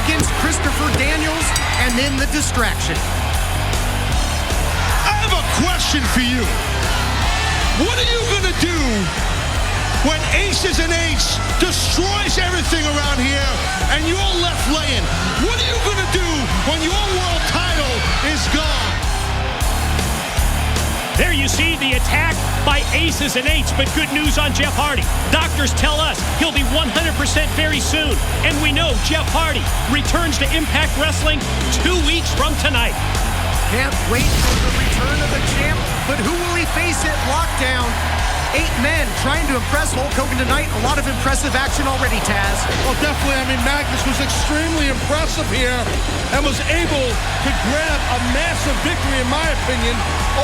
against Christopher Daniels, and then the distraction. I have a question for you. What are you going to do when Aces and Eights destroys everything around here and you're left laying? What are you going to do when your world title is gone? There you see the attack by Aces and Eights, but good news on Jeff Hardy. Doctors tell us he'll be 100% very soon. And we know Jeff Hardy returns to Impact Wrestling 2 weeks from tonight. Can't wait for the return of the champ, but who will he face at Lockdown? 8 men trying to impress Hulk Hogan tonight. A lot of impressive action already, Taz. Well, definitely. I mean, Magnus was extremely impressive here and was able to grab a massive victory, in my opinion,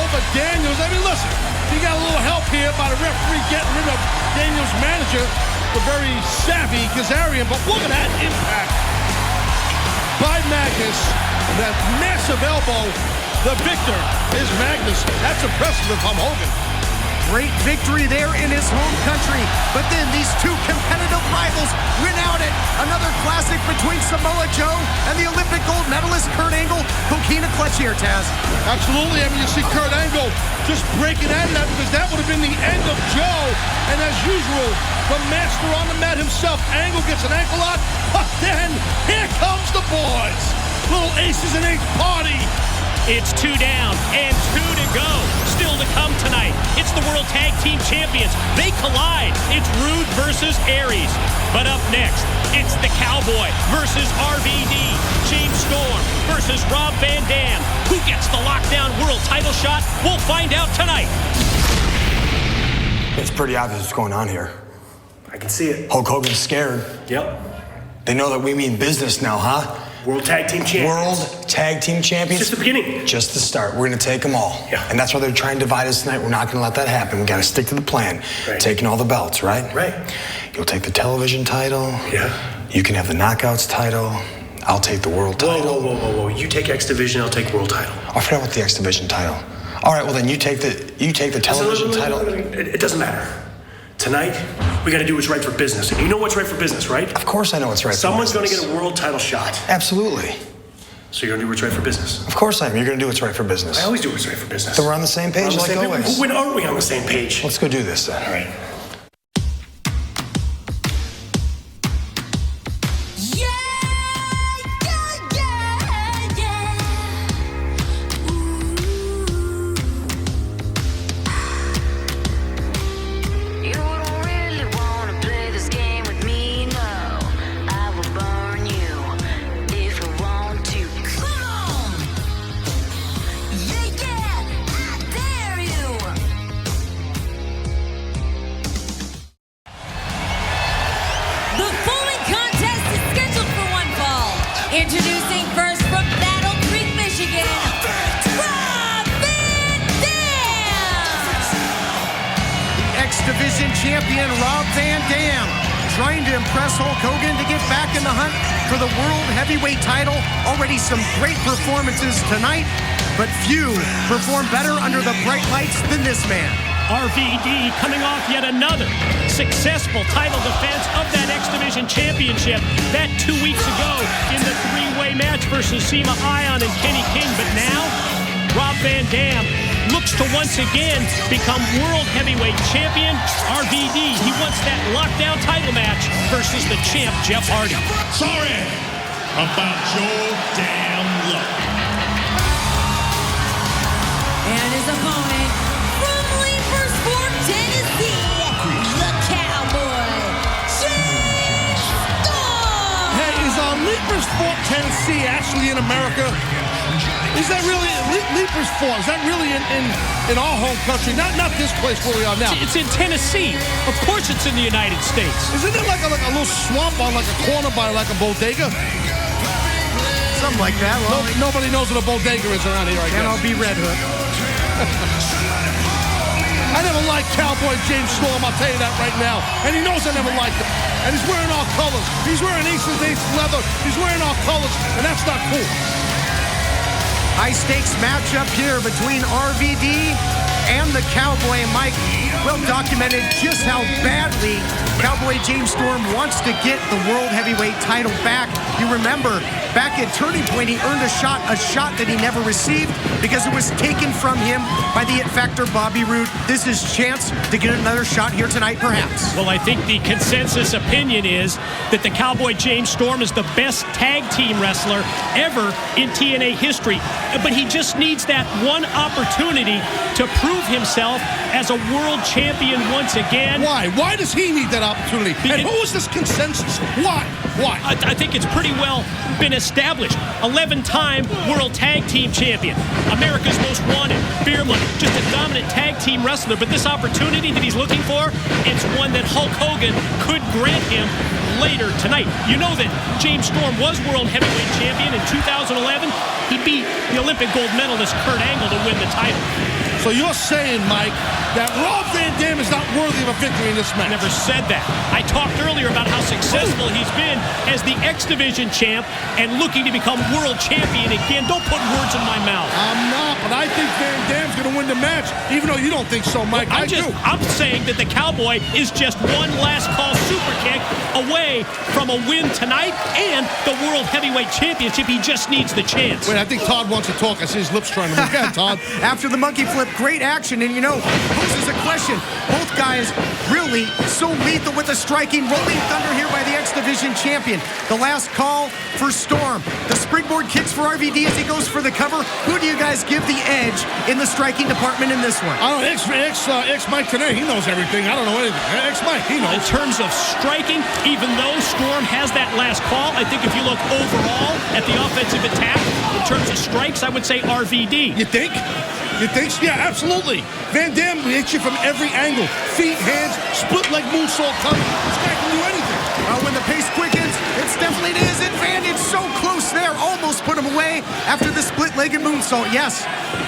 over Daniels. I mean, listen, he got a little help here by the referee getting rid of Daniels' manager, the very savvy Kazarian. But look at that impact by Magnus. That massive elbow. The victor is Magnus. That's impressive if I'm Hogan. Great victory there in his home country. But then these two competitive rivals win out at another classic between Samoa Joe and the Olympic gold medalist Kurt Angle. Coquina clutch here, Taz. Absolutely. I mean, you see Kurt Angle just breaking out of that because that would have been the end of Joe. And as usual, the master on the mat himself, Angle gets an ankle lock. But then here comes the boys. Little Aces and Eights party. It's 2 down and 2 to go. Still to come tonight. It's the World Tag Team Champions. They collide. It's Roode versus Aries. But up next, it's the Cowboy versus RVD. James Storm versus Rob Van Dam. Who gets the Lockdown World title shot? We'll find out tonight. It's pretty obvious what's going on here. I can see it. Hulk Hogan's scared. Yep. They know that we mean business now, huh? World Tag Team Champions. World Tag Team Champions. It's just the beginning. Just the start. We're going to take them all. Yeah. And that's why they're trying to divide us tonight. We're not going to let that happen. We got to stick to the plan. Right. Taking all the belts, right? Right. You'll take the television title. Yeah. You can have the Knockouts title. I'll take the world title. Whoa. You take X Division, I'll take World title. I forgot about the X Division title. All right, well then you take the television title. It doesn't matter. Tonight, we got to do what's right for business. And you know what's right for business, right? Of course I know what's right Someone's for going business. to get a world title shot. Absolutely. So you're gonna do what's right for business? Of course I am. You're going to do what's right for business. I always do what's right for business. Then we're on the same page like always. When aren't we on the same page? Let's go do this then. All right. Introducing first from Battle Creek, Michigan, Rob Van Dam! The X-Division champion, Rob Van Dam, trying to impress Hulk Hogan to get back in the hunt for the World Heavyweight title. Already some great performances tonight, but few perform better under the bright lights than this man. RVD coming off yet another successful title defense of that X-Division championship. That 2 weeks ago in the three-way match versus Sema Ion and Kenny King. But now, Rob Van Dam looks to once again become World Heavyweight Champion. RVD, he wants that lockdown title match versus the champ, Jeff Hardy. Sorry about your damn luck. And his opponent, from Leapersburg, Tennessee, the Cowboy, James Storm! Hey, is Leapersburg, Tennessee actually in America? Is that really Leapersburg? Is that really in our home country? Not this place where we are now. It's in Tennessee. Of course it's in the United States. Isn't it like a little swamp on like a corner by like a bodega? Something like that. Well, nobody knows what a bodega is around here, I guess. And I'll be Red Hook. I never liked Cowboy James Storm, I'll tell you that right now. And he knows I never liked him. And he's wearing our colors. He's wearing Aces leather. He's wearing our colors, and that's not cool. High stakes matchup here between RVD and the Cowboy. Mike, well documented just how badly Cowboy James Storm wants to get the World Heavyweight title back. You remember, back at Turning Point, he earned a shot that he never received because it was taken from him by the It Factor Bobby Roode. This is chance to get another shot here tonight, perhaps. Well, I think the consensus opinion is that the Cowboy James Storm is the best tag team wrestler ever in TNA history. But he just needs that one opportunity to prove himself as a world champion once again. Why? Why does he need that opportunity? And who is this consensus? Why? Why? I think it's pretty well been established. 11-time world tag team champion. America's most wanted. Beer money. Just a dominant tag team wrestler. But this opportunity that he's looking for, it's one that Hulk Hogan could grant him later tonight. You know that James Storm was world heavyweight champion in 2011. He beat the Olympic gold medalist Kurt Angle to win the title. So you're saying, Mike, that Rob Van Dam is not worthy of a victory in this match? Never said that. I talked earlier about how successful he's been as the X-Division champ and looking to become world champion again. Don't put words in my mouth. I'm not, but I think Van Dam's going to win the match, even though you don't think so, Mike. Well, I'm saying that the Cowboy is just one last call super kick away from a win tonight and the World Heavyweight Championship. He just needs the chance. Wait, I think Todd wants to talk. I see his lips trying to move. Go ahead, Todd. After the monkey flip, great action, and you know, poses a question. Both guys really so lethal with the striking. Rolling thunder here by the X-Division champion. The last call for Storm. The springboard kicks for RVD as he goes for the cover. Who do you guys give the edge in the striking department in this one? I don't know. X Mike today, he knows everything. I don't know anything. X Mike, he knows. In terms of striking, even though Storm has that last call, I think if you look overall at the offensive attack, in terms of strikes, I would say RVD. You think? You think? Yeah, absolutely. Van Dam hits you from every angle. Feet, hands, split leg moonsault coming. This guy can do anything. When the pace quickens, it's definitely his advantage. So close there. Almost put him away after the split-legged moonsault. Yes,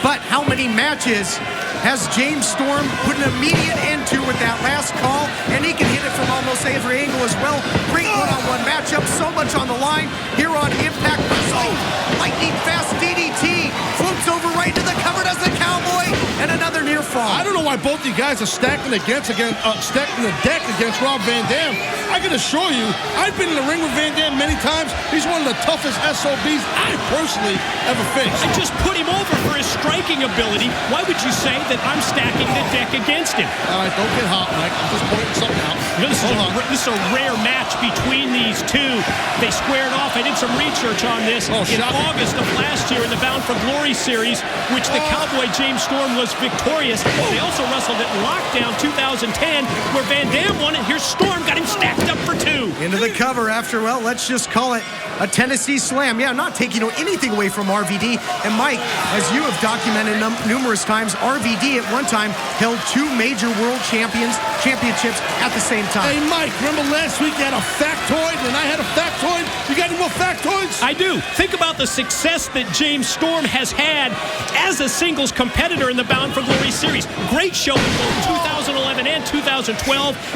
but how many matches has James Storm put an immediate end to with that last call? And he can hit it from almost every angle as well. Great one-on-one matchup. So much on the line here on Impact Wrestling. Lightning fast DDT. Floats over right to the cover. Does the Cowboy. And another near fall. I don't know why why both you guys are stacking the deck against Rob Van Dam. I can assure you, I've been in the ring with Van Dam many times. He's one of the toughest SOBs I personally ever faced. I just put him over for his striking ability. Why would you say that I'm stacking the deck against him? All right, don't get hot, Mike. I'm just pointing something out. You know, this is a rare match between these two. They squared off. I did some research on this in August of last year in the Bound for Glory series, which the Cowboy James Storm was victorious. They also wrestled at Lockdown 2010, where Van Dam won it. Here's Storm, got him stacked up for 2. Into the cover after, well, let's just call it a Tennessee Slam. Yeah, not taking anything away from RVD. And Mike, as you have documented numerous times, RVD at one time held 2 major world championships at the same time. Hey, Mike, remember last week you had a factoid and I had a factoid? You got any more factoids? I do. Think about the success that James Storm has had as a singles competitor in the Bound for Glory series. Great show in both 2011 and 2012.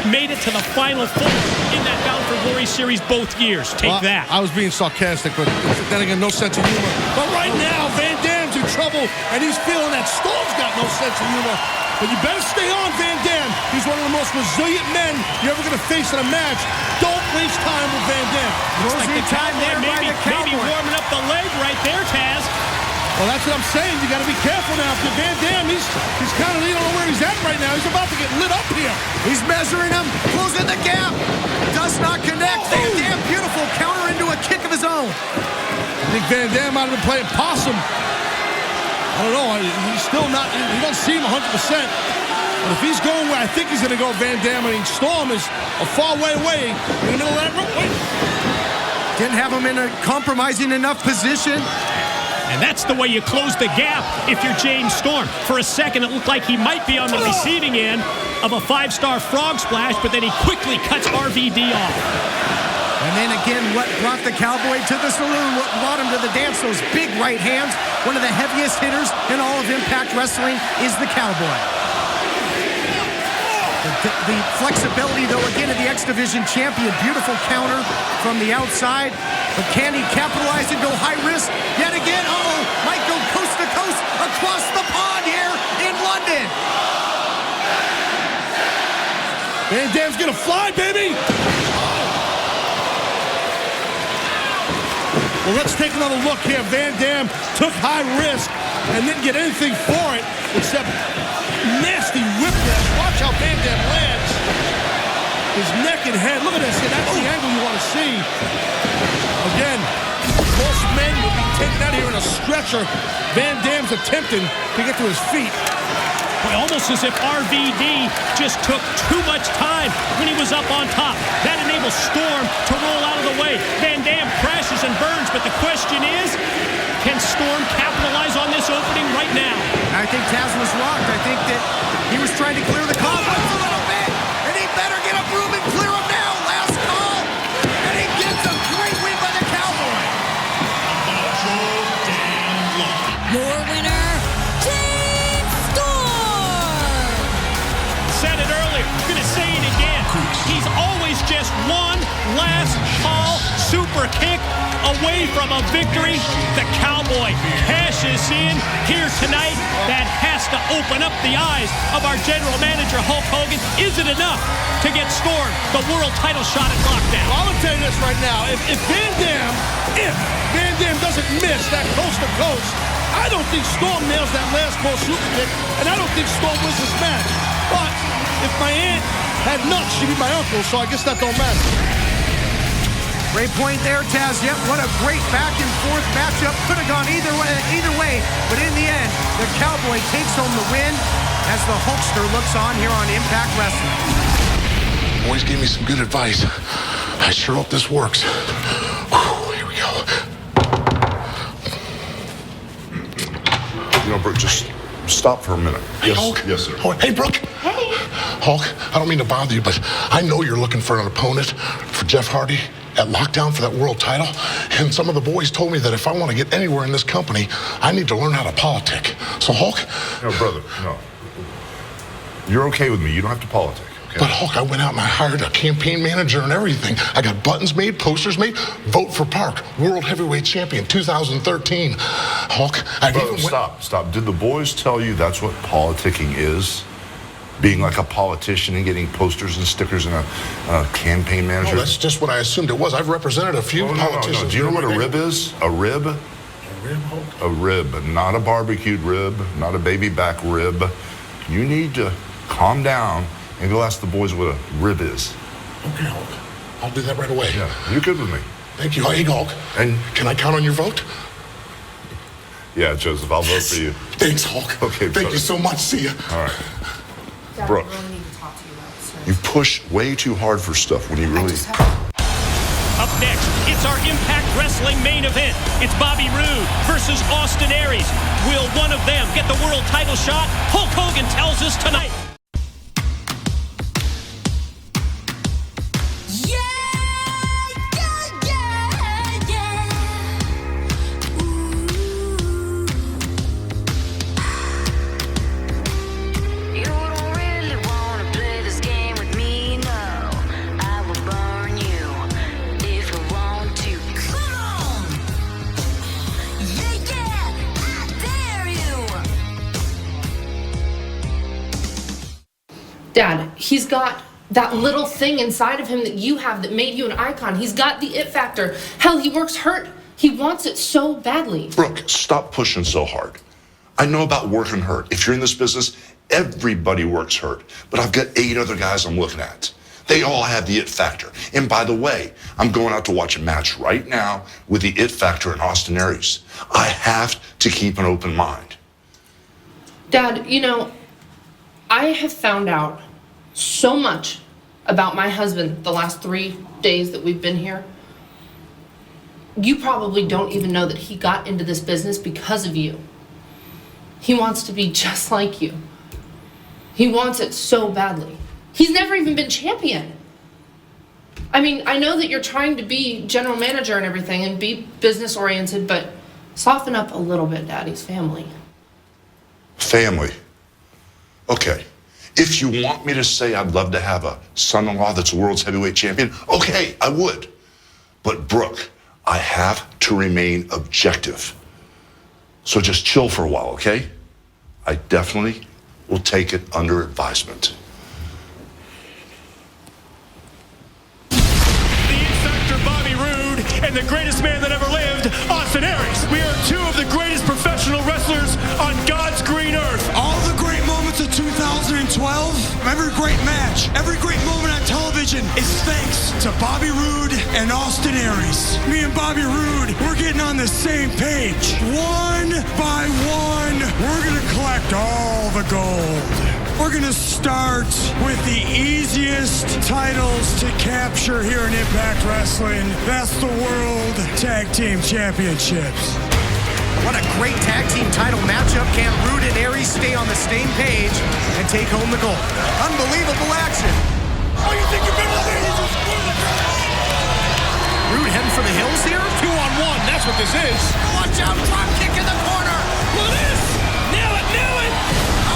Made it to the Final Four in that Bound for Glory series both years. Take that. I was being sarcastic, but then again, no sense of humor. But right now, Van Dam's in trouble, and he's feeling that Storm's got no sense of humor. But you better stay on Van Dam. He's one of the most resilient men you're ever going to face in a match. Don't waste time with Van Dam. Losing time there by the Cowboy. Maybe warming up the leg right there, Taz. Well, that's what I'm saying. You got to be careful now. Because Van Dam, he's kind of, you don't know where he's at right now. He's about to get lit up here. He's measuring him, closing the gap. Does not connect. Van Dam, beautiful counter into a kick of his own. I think Van Dam might have been playing possum. I don't know. He's still not, he doesn't seem 100%. But if he's going where I think he's going to go, Van Dam, I mean, Storm is a far way away in the middle of that rope. Didn't have him in a compromising enough position. And that's the way you close the gap if you're James Storm. For a second, it looked like he might be on the receiving end of a 5-star frog splash, but then he quickly cuts RVD off. And then again, what brought the Cowboy to the saloon, what brought him to the dance, those big right hands. One of the heaviest hitters in all of Impact Wrestling is the Cowboy. The flexibility, though, again, of the X Division champion. Beautiful counter from the outside. But can he capitalize and go high risk? Yet again, might go coast to coast across the pond here in London. Van Dam's gonna fly, baby! Well, let's take another look here. Van Dam took high risk and didn't get anything for it except nasty whiplash. Watch how Van Dam lands. His neck and head. Look at this. And that's the angle you want to see. Again, most men would be taken out here in a stretcher. Van Dam's attempting to get to his feet. Boy, almost as if RVD just took too much time when he was up on top. That enables Storm to roll out of the way. Van Dam crashes and burns, but the question is, can Storm capitalize on this opening right now? I think Taz was locked. I think that he was trying to clear the conflict a little bit, and he better get a broom and clear him now. Last call, and he gets a great win by the Cowboy. Your winner, James Storm. Said it earlier, I'm going to say it again. He's always just one last call super kick away from a victory. The Cowboy cashes in here tonight. That has to open up the eyes of our general manager, Hulk Hogan. Is it enough to get Storm the world title shot at Lockdown? Well, I'm going to tell you this right now. If Van Dam doesn't miss that coast to coast, I don't think Storm nails that last call super kick, and I don't think Storm wins this match. But if my aunt had nuts, she'd be my uncle, so I guess that don't matter. Great point there, Taz. Yep, what a great back-and-forth matchup. Could have gone either way, but in the end, the Cowboy takes home the win as the Hulkster looks on here on Impact Wrestling. Boys gave me some good advice. I sure hope this works. Whew, here we go. You know, Brooke, just stop for a minute. Hey, Hulk. Yes, sir. Oh, hey, Brooke. Hey. Hulk, I don't mean to bother you, but I know you're looking for an opponent for Jeff Hardy at Lockdown for that world title. And some of the boys told me that if I want to get anywhere in this company, I need to learn how to politic. So, Hulk. No, brother, no. You're okay with me. You don't have to politic. Okay? But, Hulk, I went out and I hired a campaign manager and everything. I got buttons made, posters made. Vote for Park, World Heavyweight Champion 2013. Hulk, Brother, stop. Did the boys tell you that's what politicking is? being like a politician and getting posters and stickers and a campaign manager? Oh, that's just what I assumed it was. I've represented a few politicians. No. Do you know what a rib is? A rib? A rib, Hulk? A rib, not a barbecued rib, not a baby back rib. You need to calm down and go ask the boys what a rib is. Okay, Hulk. I'll do that right away. Yeah, you're good with me. Thank you. Hey, Hulk. And can I count on your vote? Yeah, Joseph, I'll vote for you. Thanks, Hulk. Okay, Thank you so much. See ya. All right. Dad, Brooke, I really need to talk to you about this. you push way too hard for stuff when you really... Up next, it's our Impact Wrestling main event. It's Bobby Roode versus Austin Aries. Will one of them get the world title shot? Hulk Hogan tells us tonight. Dad, he's got that little thing inside of him that you have that made you an icon. He's got the it factor. Hell, he works hurt. He wants it so badly. Brooke, stop pushing so hard. I know about working hurt. If you're in this business, everybody works hurt. But I've got 8 other guys I'm looking at. They all have the it factor. And by the way, I'm going out to watch a match right now with the it factor in Austin Aries. I have to keep an open mind. Dad, you know, I have found out so much about my husband the last 3 days that we've been here. You probably don't even know that he got into this business because of you. He wants to be just like you. He wants it so badly. He's never even been champion. I mean, I know that you're trying to be general manager and everything and be business oriented, but soften up a little bit, Daddy's family. Family. Okay. If you want me to say I'd love to have a son-in-law that's a world's heavyweight champion, okay, I would. But Brooke, I have to remain objective. So just chill for a while, okay? I definitely will take it under advisement. The It-Factor Bobby Roode and the greatest man that ever lived, Austin Aries. We are 2 of the greatest professional wrestlers on God's green earth. All the great moments of 2012, every great match, every great moment on television is thanks to Bobby Roode and Austin Aries. Me and Bobby Roode, we're getting on the same page. One by one, we're gonna collect all the gold. We're gonna start with the easiest titles to capture here in Impact Wrestling. That's the World Tag Team Championships. What a great tag team title matchup. Can Roode and Aries stay on the same page and take home the gold? Unbelievable action. Oh, you think you're better than me? Roode heading for the hills here? 2-on-1, that's what this is. Watch out, drop kick in the corner. Look at this. Nail it, nail it.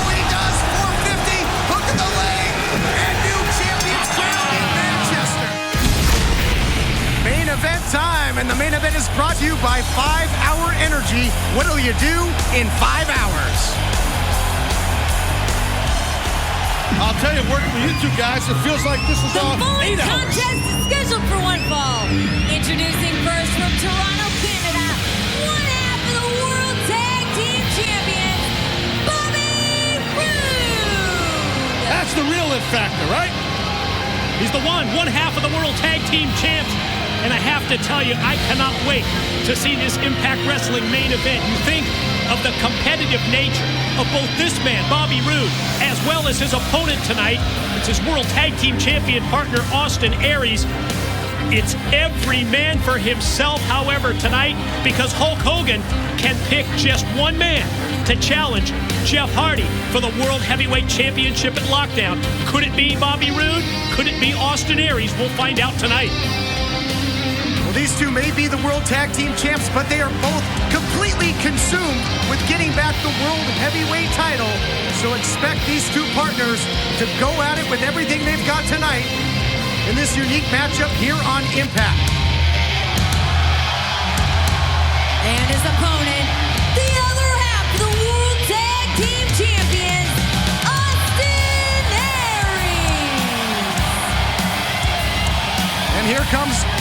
Oh, he does. 450, hook in the leg, and new champions crowned in Manchester. Main event time, and the main event is brought to you by 5 Hour Energy. What'll you do in 5 hours? I'll tell you, working with you 2 guys, it feels like this is The 8 bowling hours. contest is scheduled for one fall. Introducing first from Toronto, Canada, one half of the World Tag Team Champions, Bobby Roode. That's the real it factor, right? He's the one half of the World Tag Team Champs. And I have to tell you, I cannot wait to see this Impact Wrestling main event. You think of the competitive nature of both this man, Bobby Roode, as well as his opponent tonight. It's his World Tag Team Champion partner, Austin Aries. It's every man for himself, however, tonight, because Hulk Hogan can pick just one man to challenge Jeff Hardy for the World Heavyweight Championship at Lockdown. Could it be Bobby Roode? Could it be Austin Aries? We'll find out tonight. These 2 may be the World Tag Team Champs, but they are both completely consumed with getting back the World Heavyweight title. So expect these 2 partners to go at it with everything they've got tonight in this unique matchup here on Impact. And his opponent, the other half of the World Tag Team Champions, Austin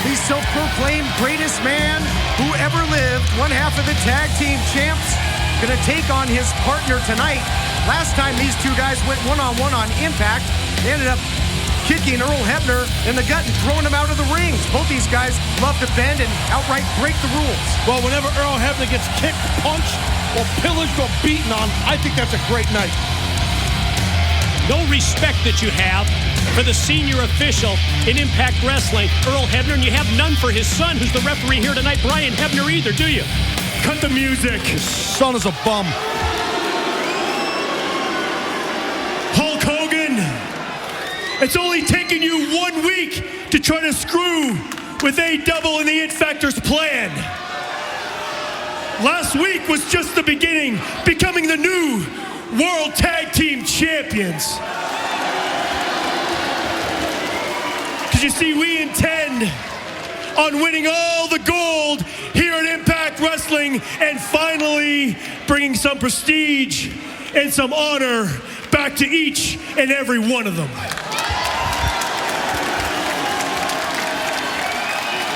the self-proclaimed greatest man who ever lived, one half of the tag team champs, gonna take on his partner tonight. Last time these two guys went one-on-one on Impact, they ended up kicking Earl Hebner in the gut and throwing him out of the rings. Both these guys love to bend and outright break the rules. Well, whenever Earl Hebner gets kicked, punched, or pillaged or beaten on, I think that's a great night. No respect that you have for the senior official in Impact Wrestling, Earl Hebner, and you have none for his son, who's the referee here tonight, Brian Hebner, either, do you? Cut the music. His son is a bum. Hulk Hogan, it's only taken you 1 week to try to screw with A-Double and the It Factor's plan. Last week was just the beginning, becoming the new World Tag Team Champions. Because you see, we intend on winning all the gold here at Impact Wrestling and finally bringing some prestige and some honor back to each and every one of them.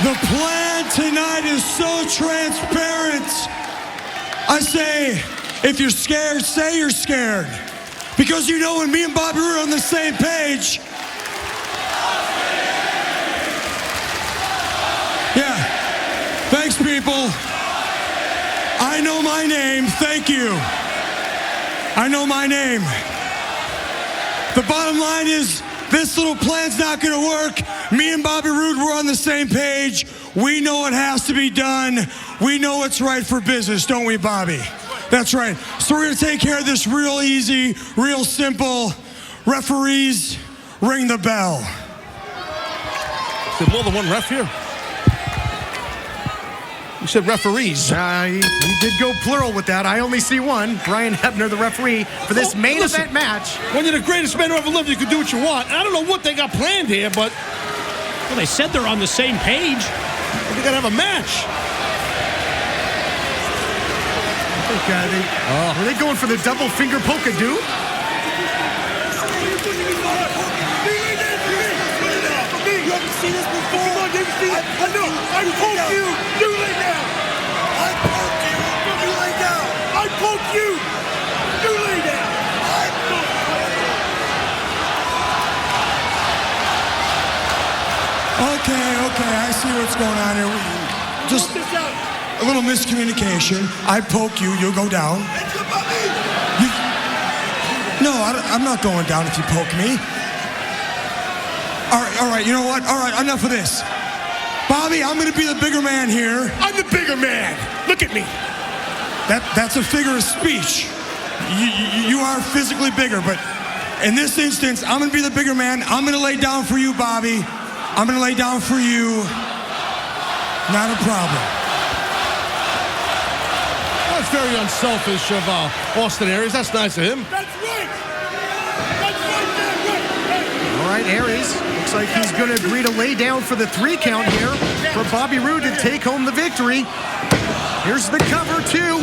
The plan tonight is so transparent. I say, if you're scared, say you're scared. Because you know when me and Bobby Roode are on the same page. Yeah. Thanks, people. I know my name. Thank you. I know my name. The bottom line is, this little plan's not gonna work. Me and Bobby Roode, we're on the same page. We know it has to be done. We know what's right for business, don't we, Bobby? That's right. So we're gonna take care of this real easy, real simple. Referees, ring the bell. Is there more than one ref here? You said referees. He did go plural with that. I only see one. Brian Hebner, the referee, for this main event match. When you're the greatest man who ever lived, you can do what you want. I don't know what they got planned here, but... Well, they said they're on the same page. They gotta have a match. Were they going for the double finger polka-doo? You haven't seen this before? Come on, didn't see it? I know. I poke you. You lay down. I poke you. You lay down. I poke you. You lay down. I poke you. Okay, I see what's going on here. Just a little miscommunication. I poke you, you'll go down. No, I'm not going down if you poke me. All right, you know what? All right, enough of this. Bobby, I'm gonna be the bigger man here. I'm the bigger man. Look at me. That's a figure of speech. You are physically bigger, but in this instance, I'm gonna be the bigger man. I'm gonna lay down for you, Bobby. I'm gonna lay down for you. Not a problem. That's very unselfish of Austin Aries. That's nice of him. That's right. That's right there. All right, Aries. Looks like he's going to agree to lay down for the 3 count here for Bobby Roode to take home the victory. Here's the cover, too.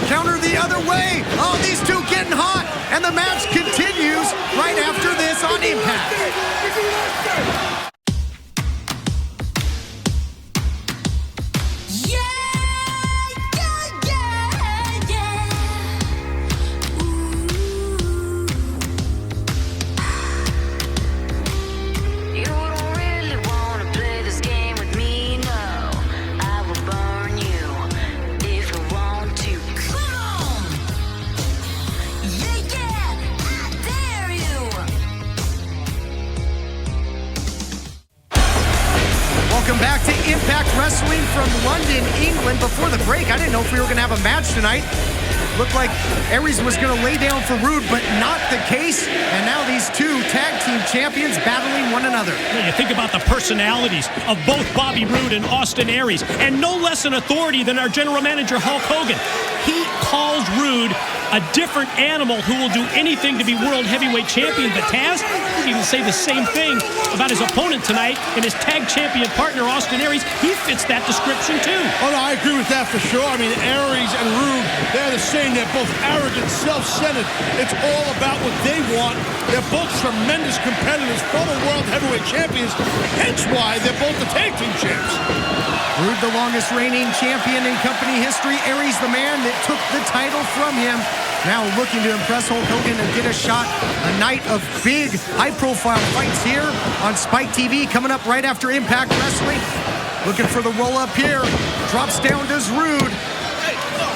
Counter the other way. Oh, these two getting hot. And the match continues right after this on Impact. Back to Impact Wrestling from London, England. Before the break, I didn't know if we were going to have a match tonight. Looked like Aries was going to lay down for Roode, but not the case. And now these two tag team champions battling one another. Yeah, you think about the personalities of both Bobby Roode and Austin Aries, and no less an authority than our general manager, Hulk Hogan. he calls Roode a different animal who will do anything to be world heavyweight champion. But Taz, you can even say the same thing about his opponent tonight and his tag champion partner, Austin Aries. He fits that description too. Oh, no, I agree with that for sure. I mean, Aries and Roode, they're the same. They're both arrogant, self-centered. It's all about what they want. They're both tremendous competitors, former world heavyweight champions, hence why they're both the tag team champs. Roode, the longest reigning champion in company history. Aries, the man that took the title from him. Now looking to impress Hulk Hogan and get a shot. A night of big, high-profile fights here on Spike TV. Coming up right after Impact Wrestling. Looking for the roll-up here. Drops down, does Roode.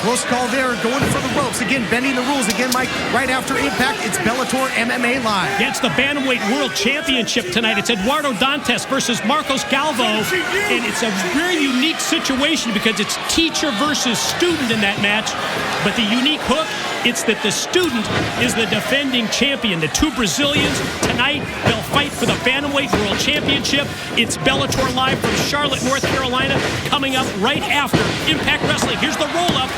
Close call there, going for the ropes. Again, bending the rules. Again, Mike, right after Impact, it's Bellator MMA Live. Yeah, it's the Bantamweight World Championship tonight. It's Eduardo Dantes versus Marcos Galvo. And it's a very unique situation because it's teacher versus student in that match. But the unique hook, it's that the student is the defending champion. The two Brazilians tonight, they'll fight for the Bantamweight World Championship. It's Bellator Live from Charlotte, North Carolina, coming up right after Impact Wrestling. Here's the roll-up.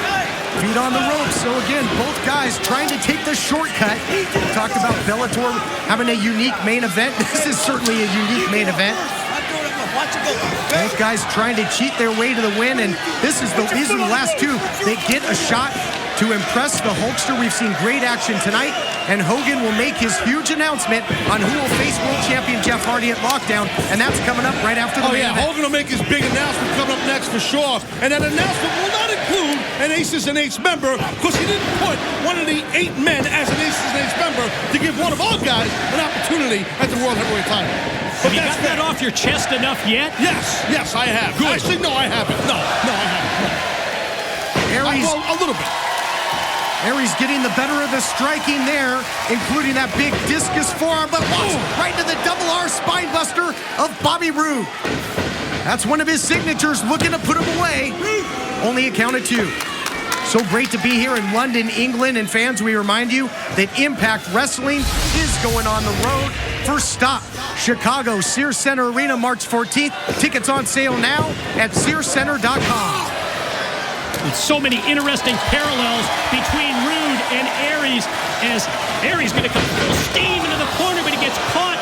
Feet on the ropes. So again, both guys trying to take the shortcut. We talked about Bellator having a unique main event. This is certainly a unique main event. Both guys trying to cheat their way to the win, and these are the last two. They get a shot to impress the Hulkster. We've seen great action tonight, and Hogan will make his huge announcement on who will face world champion Jeff Hardy at Lockdown, and that's coming up right after the main event. Hogan will make his big announcement coming up next for sure, and that announcement will not include an Aces and Eights member, because he didn't put one of the 8 men as an Aces and Eights member to give one of our guys an opportunity at the World Heavyweight title. Have you got that off your chest enough yet? Yes, I have. Good. Actually, no, I haven't. No, I haven't. No. Aries, a little bit. Aries getting the better of the striking there, including that big discus forearm, but watch, right into the double R spine buster of Bobby Roode. That's one of his signatures, looking to put him away. Only a count of 2. So great to be here in London, England, and fans, we remind you that Impact Wrestling is going on the road. First stop, Chicago, Sears Center Arena, March 14th. Tickets on sale now at SearsCenter.com. With so many interesting parallels between Roode and Aries, as Aries going to come full steam into the corner, but he gets caught.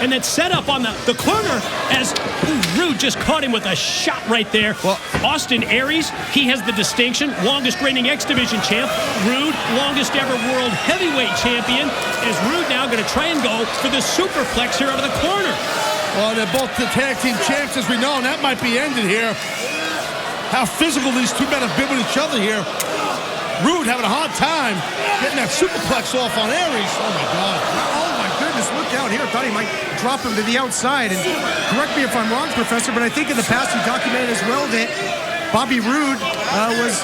And then set up on the corner as Roode just caught him with a shot right there. Well, Austin Aries, he has the distinction, longest reigning X Division champ. Roode, longest ever world heavyweight champion. Is Roode now going to try and go for the superplex here out of the corner? Well, they're both the tag team champs, as we know, and that might be ended here. How physical these two men have been with each other here. Roode having a hard time getting that superplex off on Aries. Oh, my God. Oh, my goodness, look out here. Thought he might drop him to the outside. And correct me if I'm wrong, Professor, but I think in the past you documented as well that Bobby Roode was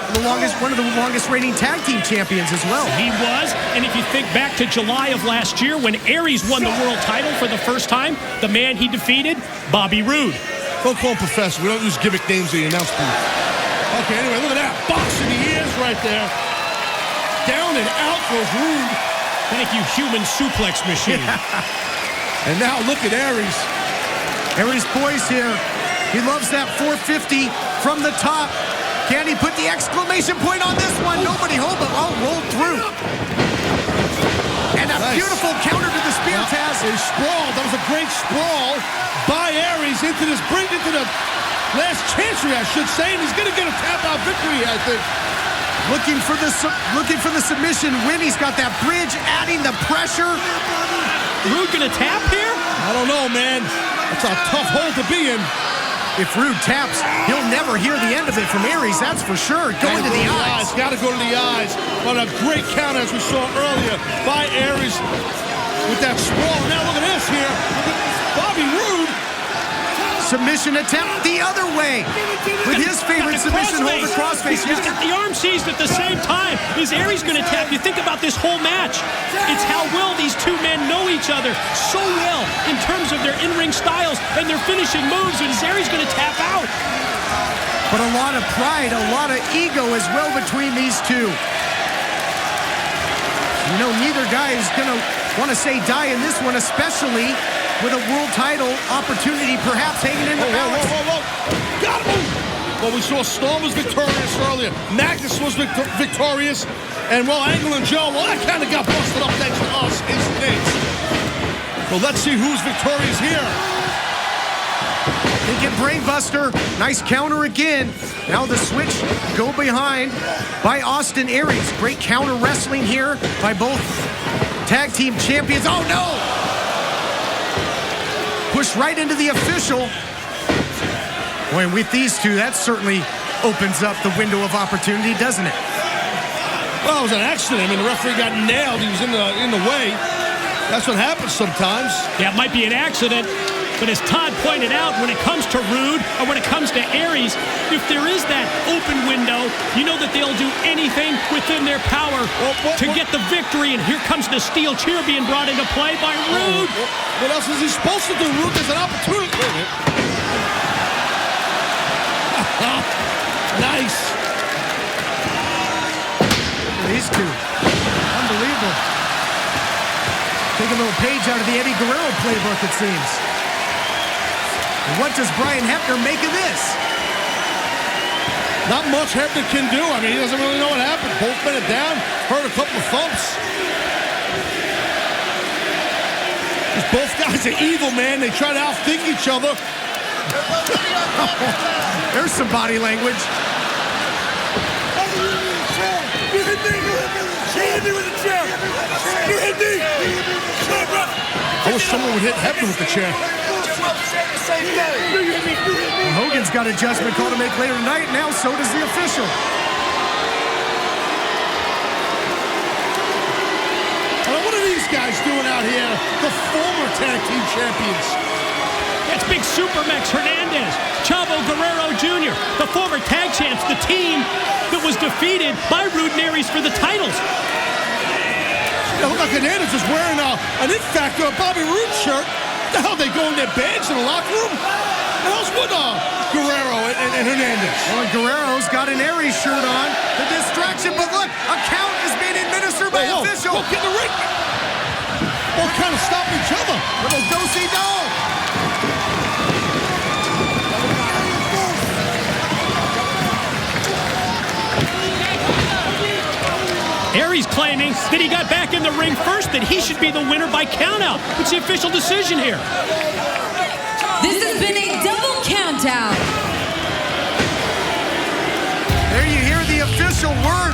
one of the longest reigning tag team champions as well. He was, and if you think back to July of last year when Aries won the world title for the first time, the man he defeated, Bobby Roode. Don't call him Professor. We don't use gimmick names in the announce booth. Okay, anyway, look at that. Box in the ears right there. Down and out goes Roode. Thank you, human suplex machine. And now look at Aries. Aries poised here. He loves that 450 from the top. Can he put the exclamation point on this one? Nobody home, but all rolled through. And a beautiful counter to the spear, Taz. A sprawl. That was a great sprawl by Aries into the last chancery, I should say, and he's going to get a tap-out victory, I think. Looking for the submission win. He's got that bridge, adding the pressure. Roode going to tap here? I don't know, man. That's a tough hole to be in. If Roode taps, he'll never hear the end of it from Aries, that's for sure. Going to the eyes. Got to go to the eyes. What a great count, as we saw earlier, by Aries with that sprawl. Now look at this here. Bobby Roode. Submission attempt the other way. With his favorite submission hold, the crossface. He's got the arm seized at the same time. Is Aries going to tap? You think about this whole match. It's how well these two men know each other so well in terms of their in-ring styles and their finishing moves. And is Aries going to tap out? But a lot of pride, a lot of ego as well between these two. You know, neither guy is going to want to say die in this one, especially with a world title opportunity perhaps hanging in the balance. Got him! Well, we saw Storm was victorious earlier. Magnus was victorious. And, well, Angle and Joe, well, that kind of got busted up next to us. Well, let's see who's victorious here. They get brainbuster. Nice counter again. Now the switch go behind by Austin Aries. Great counter wrestling here by both tag team champions. Oh, no! Push right into the official. Boy, and with these two, that certainly opens up the window of opportunity, doesn't it? Well, it was an accident. I mean, the referee got nailed. He was in the way. That's what happens sometimes. Yeah, it might be an accident. But as Todd pointed out, when it comes to Roode or when it comes to Aries, if there is that open window, you know that they'll do anything within their power to get the victory. And here comes the steel chair being brought into play by Roode. What else is he supposed to do? Roode, there's an opportunity. Wait a minute. Nice. These two. Unbelievable. Take a little page out of the Eddie Guerrero playbook, it seems. What does Brian Hebner make of this? Not much Hebner can do. I mean, he doesn't really know what happened. Both men are down. Heard a couple of thumps. Both guys are evil, man. They try to outthink each other. There's some body language. You hit me. You hit me with the chair. You hit me. I wish someone would hit Hebner with the chair. Hogan's got a judgment call to make later tonight. Now so does the official. What are these guys doing out here? The former tag team champions. That's Big Supermax Hernandez, Chavo Guerrero Jr., the former tag champs, the team that was defeated by Roode and Aries for the titles. It looked like Hernandez was wearing an It Factor, a Bobby Roode shirt. The hell, they go in their bags in the locker room? The hell's with Guerrero and Hernandez? Well, Guerrero's got an Aries shirt on. The distraction, but look, a count is being administered by official. Whoa, get in the ring. All kind of stop each other. Little do-si-do. Aries claiming that he got back in the ring first, that he should be the winner by countout. It's the official decision here. This has been a double countout. There you hear the official word.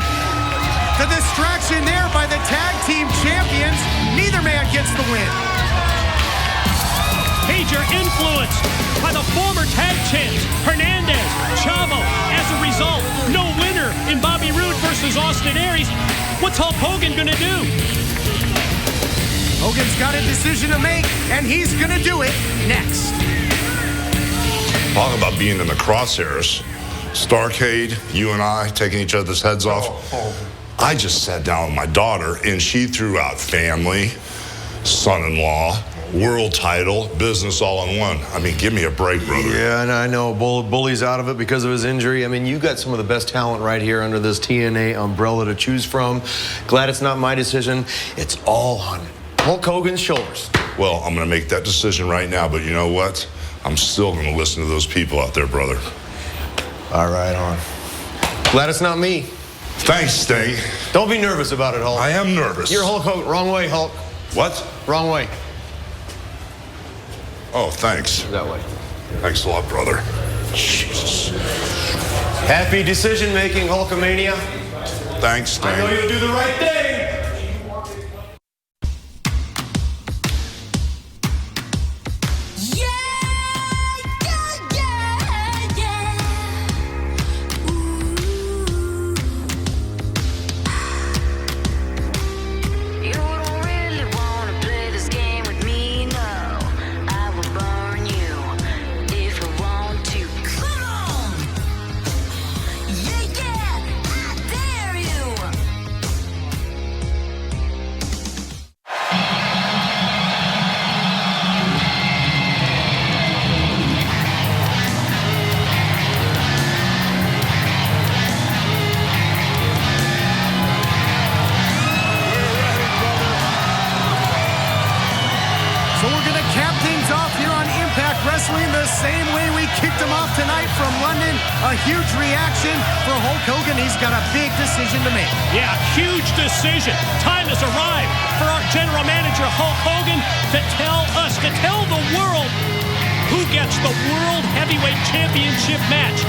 The distraction there by the tag team champions. Neither man gets the win. Major influence by the former tag champs, Hernandez, Chavo. As a result, no winner in Bobby Roode versus Austin Aries. What's Hulk Hogan gonna do? Hogan's got a decision to make, and he's gonna do it next. Talk about being in the crosshairs. Starcade, you and I taking each other's heads off. I just sat down with my daughter, and she threw out family, son-in-law, world title, business all in one. I mean, give me a break, brother. Yeah, and I know Bully's out of it because of his injury. I mean, you got some of the best talent right here under this TNA umbrella to choose from. Glad it's not my decision. It's all on Hulk Hogan's shoulders. Well, I'm going to make that decision right now, but you know what? I'm still going to listen to those people out there, brother. All right, on. Glad it's not me. Thanks, Sting. Don't be nervous about it, Hulk. I am nervous. You're Hulk Hogan. Wrong way, Hulk. What? Wrong way. Oh, thanks. That way. Thanks a lot, brother. Jesus. Happy decision-making, Hulkamania. Thanks, Sting. I know you'll do the right thing. A huge reaction for Hulk Hogan. He's got a big decision to make. Yeah, huge decision. Time has arrived for our general manager, Hulk Hogan, to tell the world who gets the World Heavyweight Championship match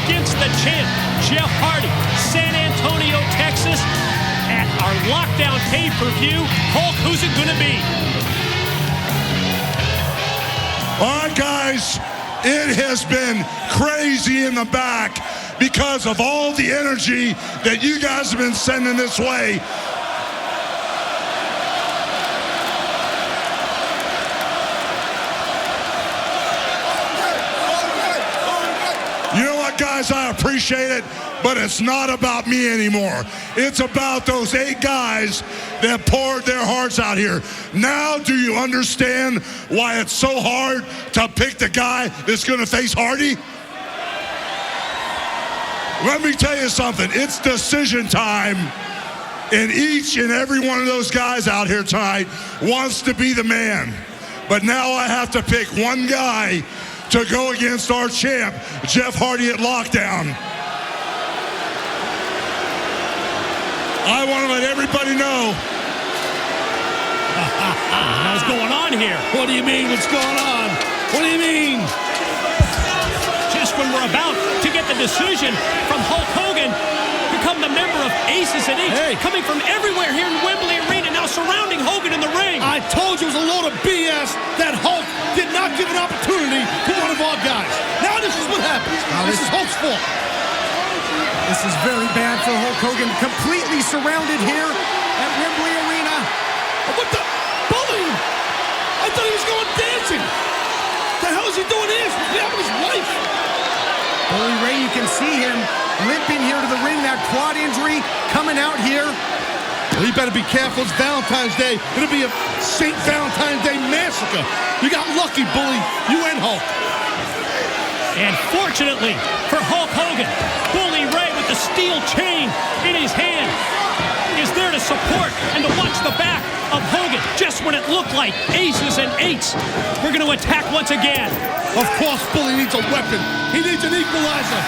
against the champ, Jeff Hardy, San Antonio, Texas. At our lockdown pay-per-view, Hulk, who's it going to be? All right, guys, it has been crazy in the back because of all the energy that you guys have been sending this way. You know what, guys, I appreciate it, but it's not about me anymore. It's about those 8 guys that poured their hearts out here. Now do you understand why it's so hard to pick the guy that's going to face Hardy? Let me tell you something. It's decision time, and each and every one of those guys out here tonight wants to be the man. But now I have to pick one guy to go against our champ, Jeff Hardy, at Lockdown. I want to let everybody know. What's going on here? What do you mean, what's going on? What do you mean? Just when we're about to get the decision from Hulk Hogan, become the member of Aces and Eights, coming from everywhere here in Wembley Arena, now surrounding Hogan in the ring. I told you it was a load of BS that Hulk did not give an opportunity to one of our guys. Now this is what happens. This is Hulk's fault. This is very bad for Hulk Hogan. Completely surrounded here at Wembley Arena. What the? Bullying? I thought he was going dancing. What the hell is he doing here? He's with his wife. Bully Ray, you can see him limping here to the ring. That quad injury coming out here. Well, you better be careful. It's Valentine's Day. It'll be a St. Valentine's Day massacre. You got lucky, Bully. You and Hulk. And fortunately for Hulk Hogan, Bully Ray with the steel chain in his hand is there to support and to watch the back of Hogan just when it looked like Aces and Eights were going to attack once again. Of course, Bully needs a weapon. He needs an equalizer.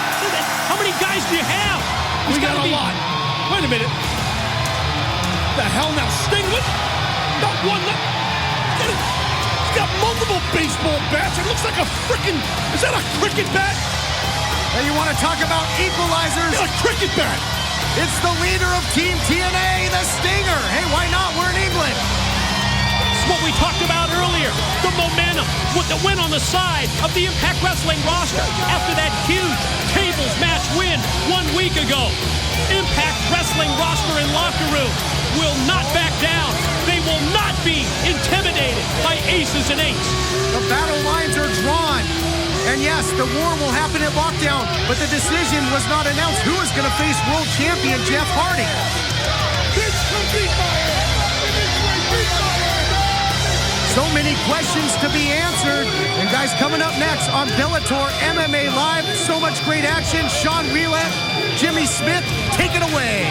How many guys do you have? We got a lot. Wait a minute. The hell now? Sting with? Not one. He's got multiple baseball bats. It looks like a freaking... Is that a cricket bat? Now you want to talk about equalizers? It's a cricket bat. It's the leader of Team TNA, the Stinger. Hey, why not? We're in England. It's what we talked about earlier. The momentum that went on the side of the Impact Wrestling roster after that huge tables match win 1 week ago. Impact Wrestling roster and locker room will not back down. They will not be intimidated by Aces and Eights. The battle lines are drawn. And yes, the war will happen at Lockdown, but the decision was not announced who is going to face world champion Jeff Hardy. So many questions to be answered. And guys, coming up next on Bellator MMA Live, so much great action. Sean Wheeler, Jimmy Smith, take it away.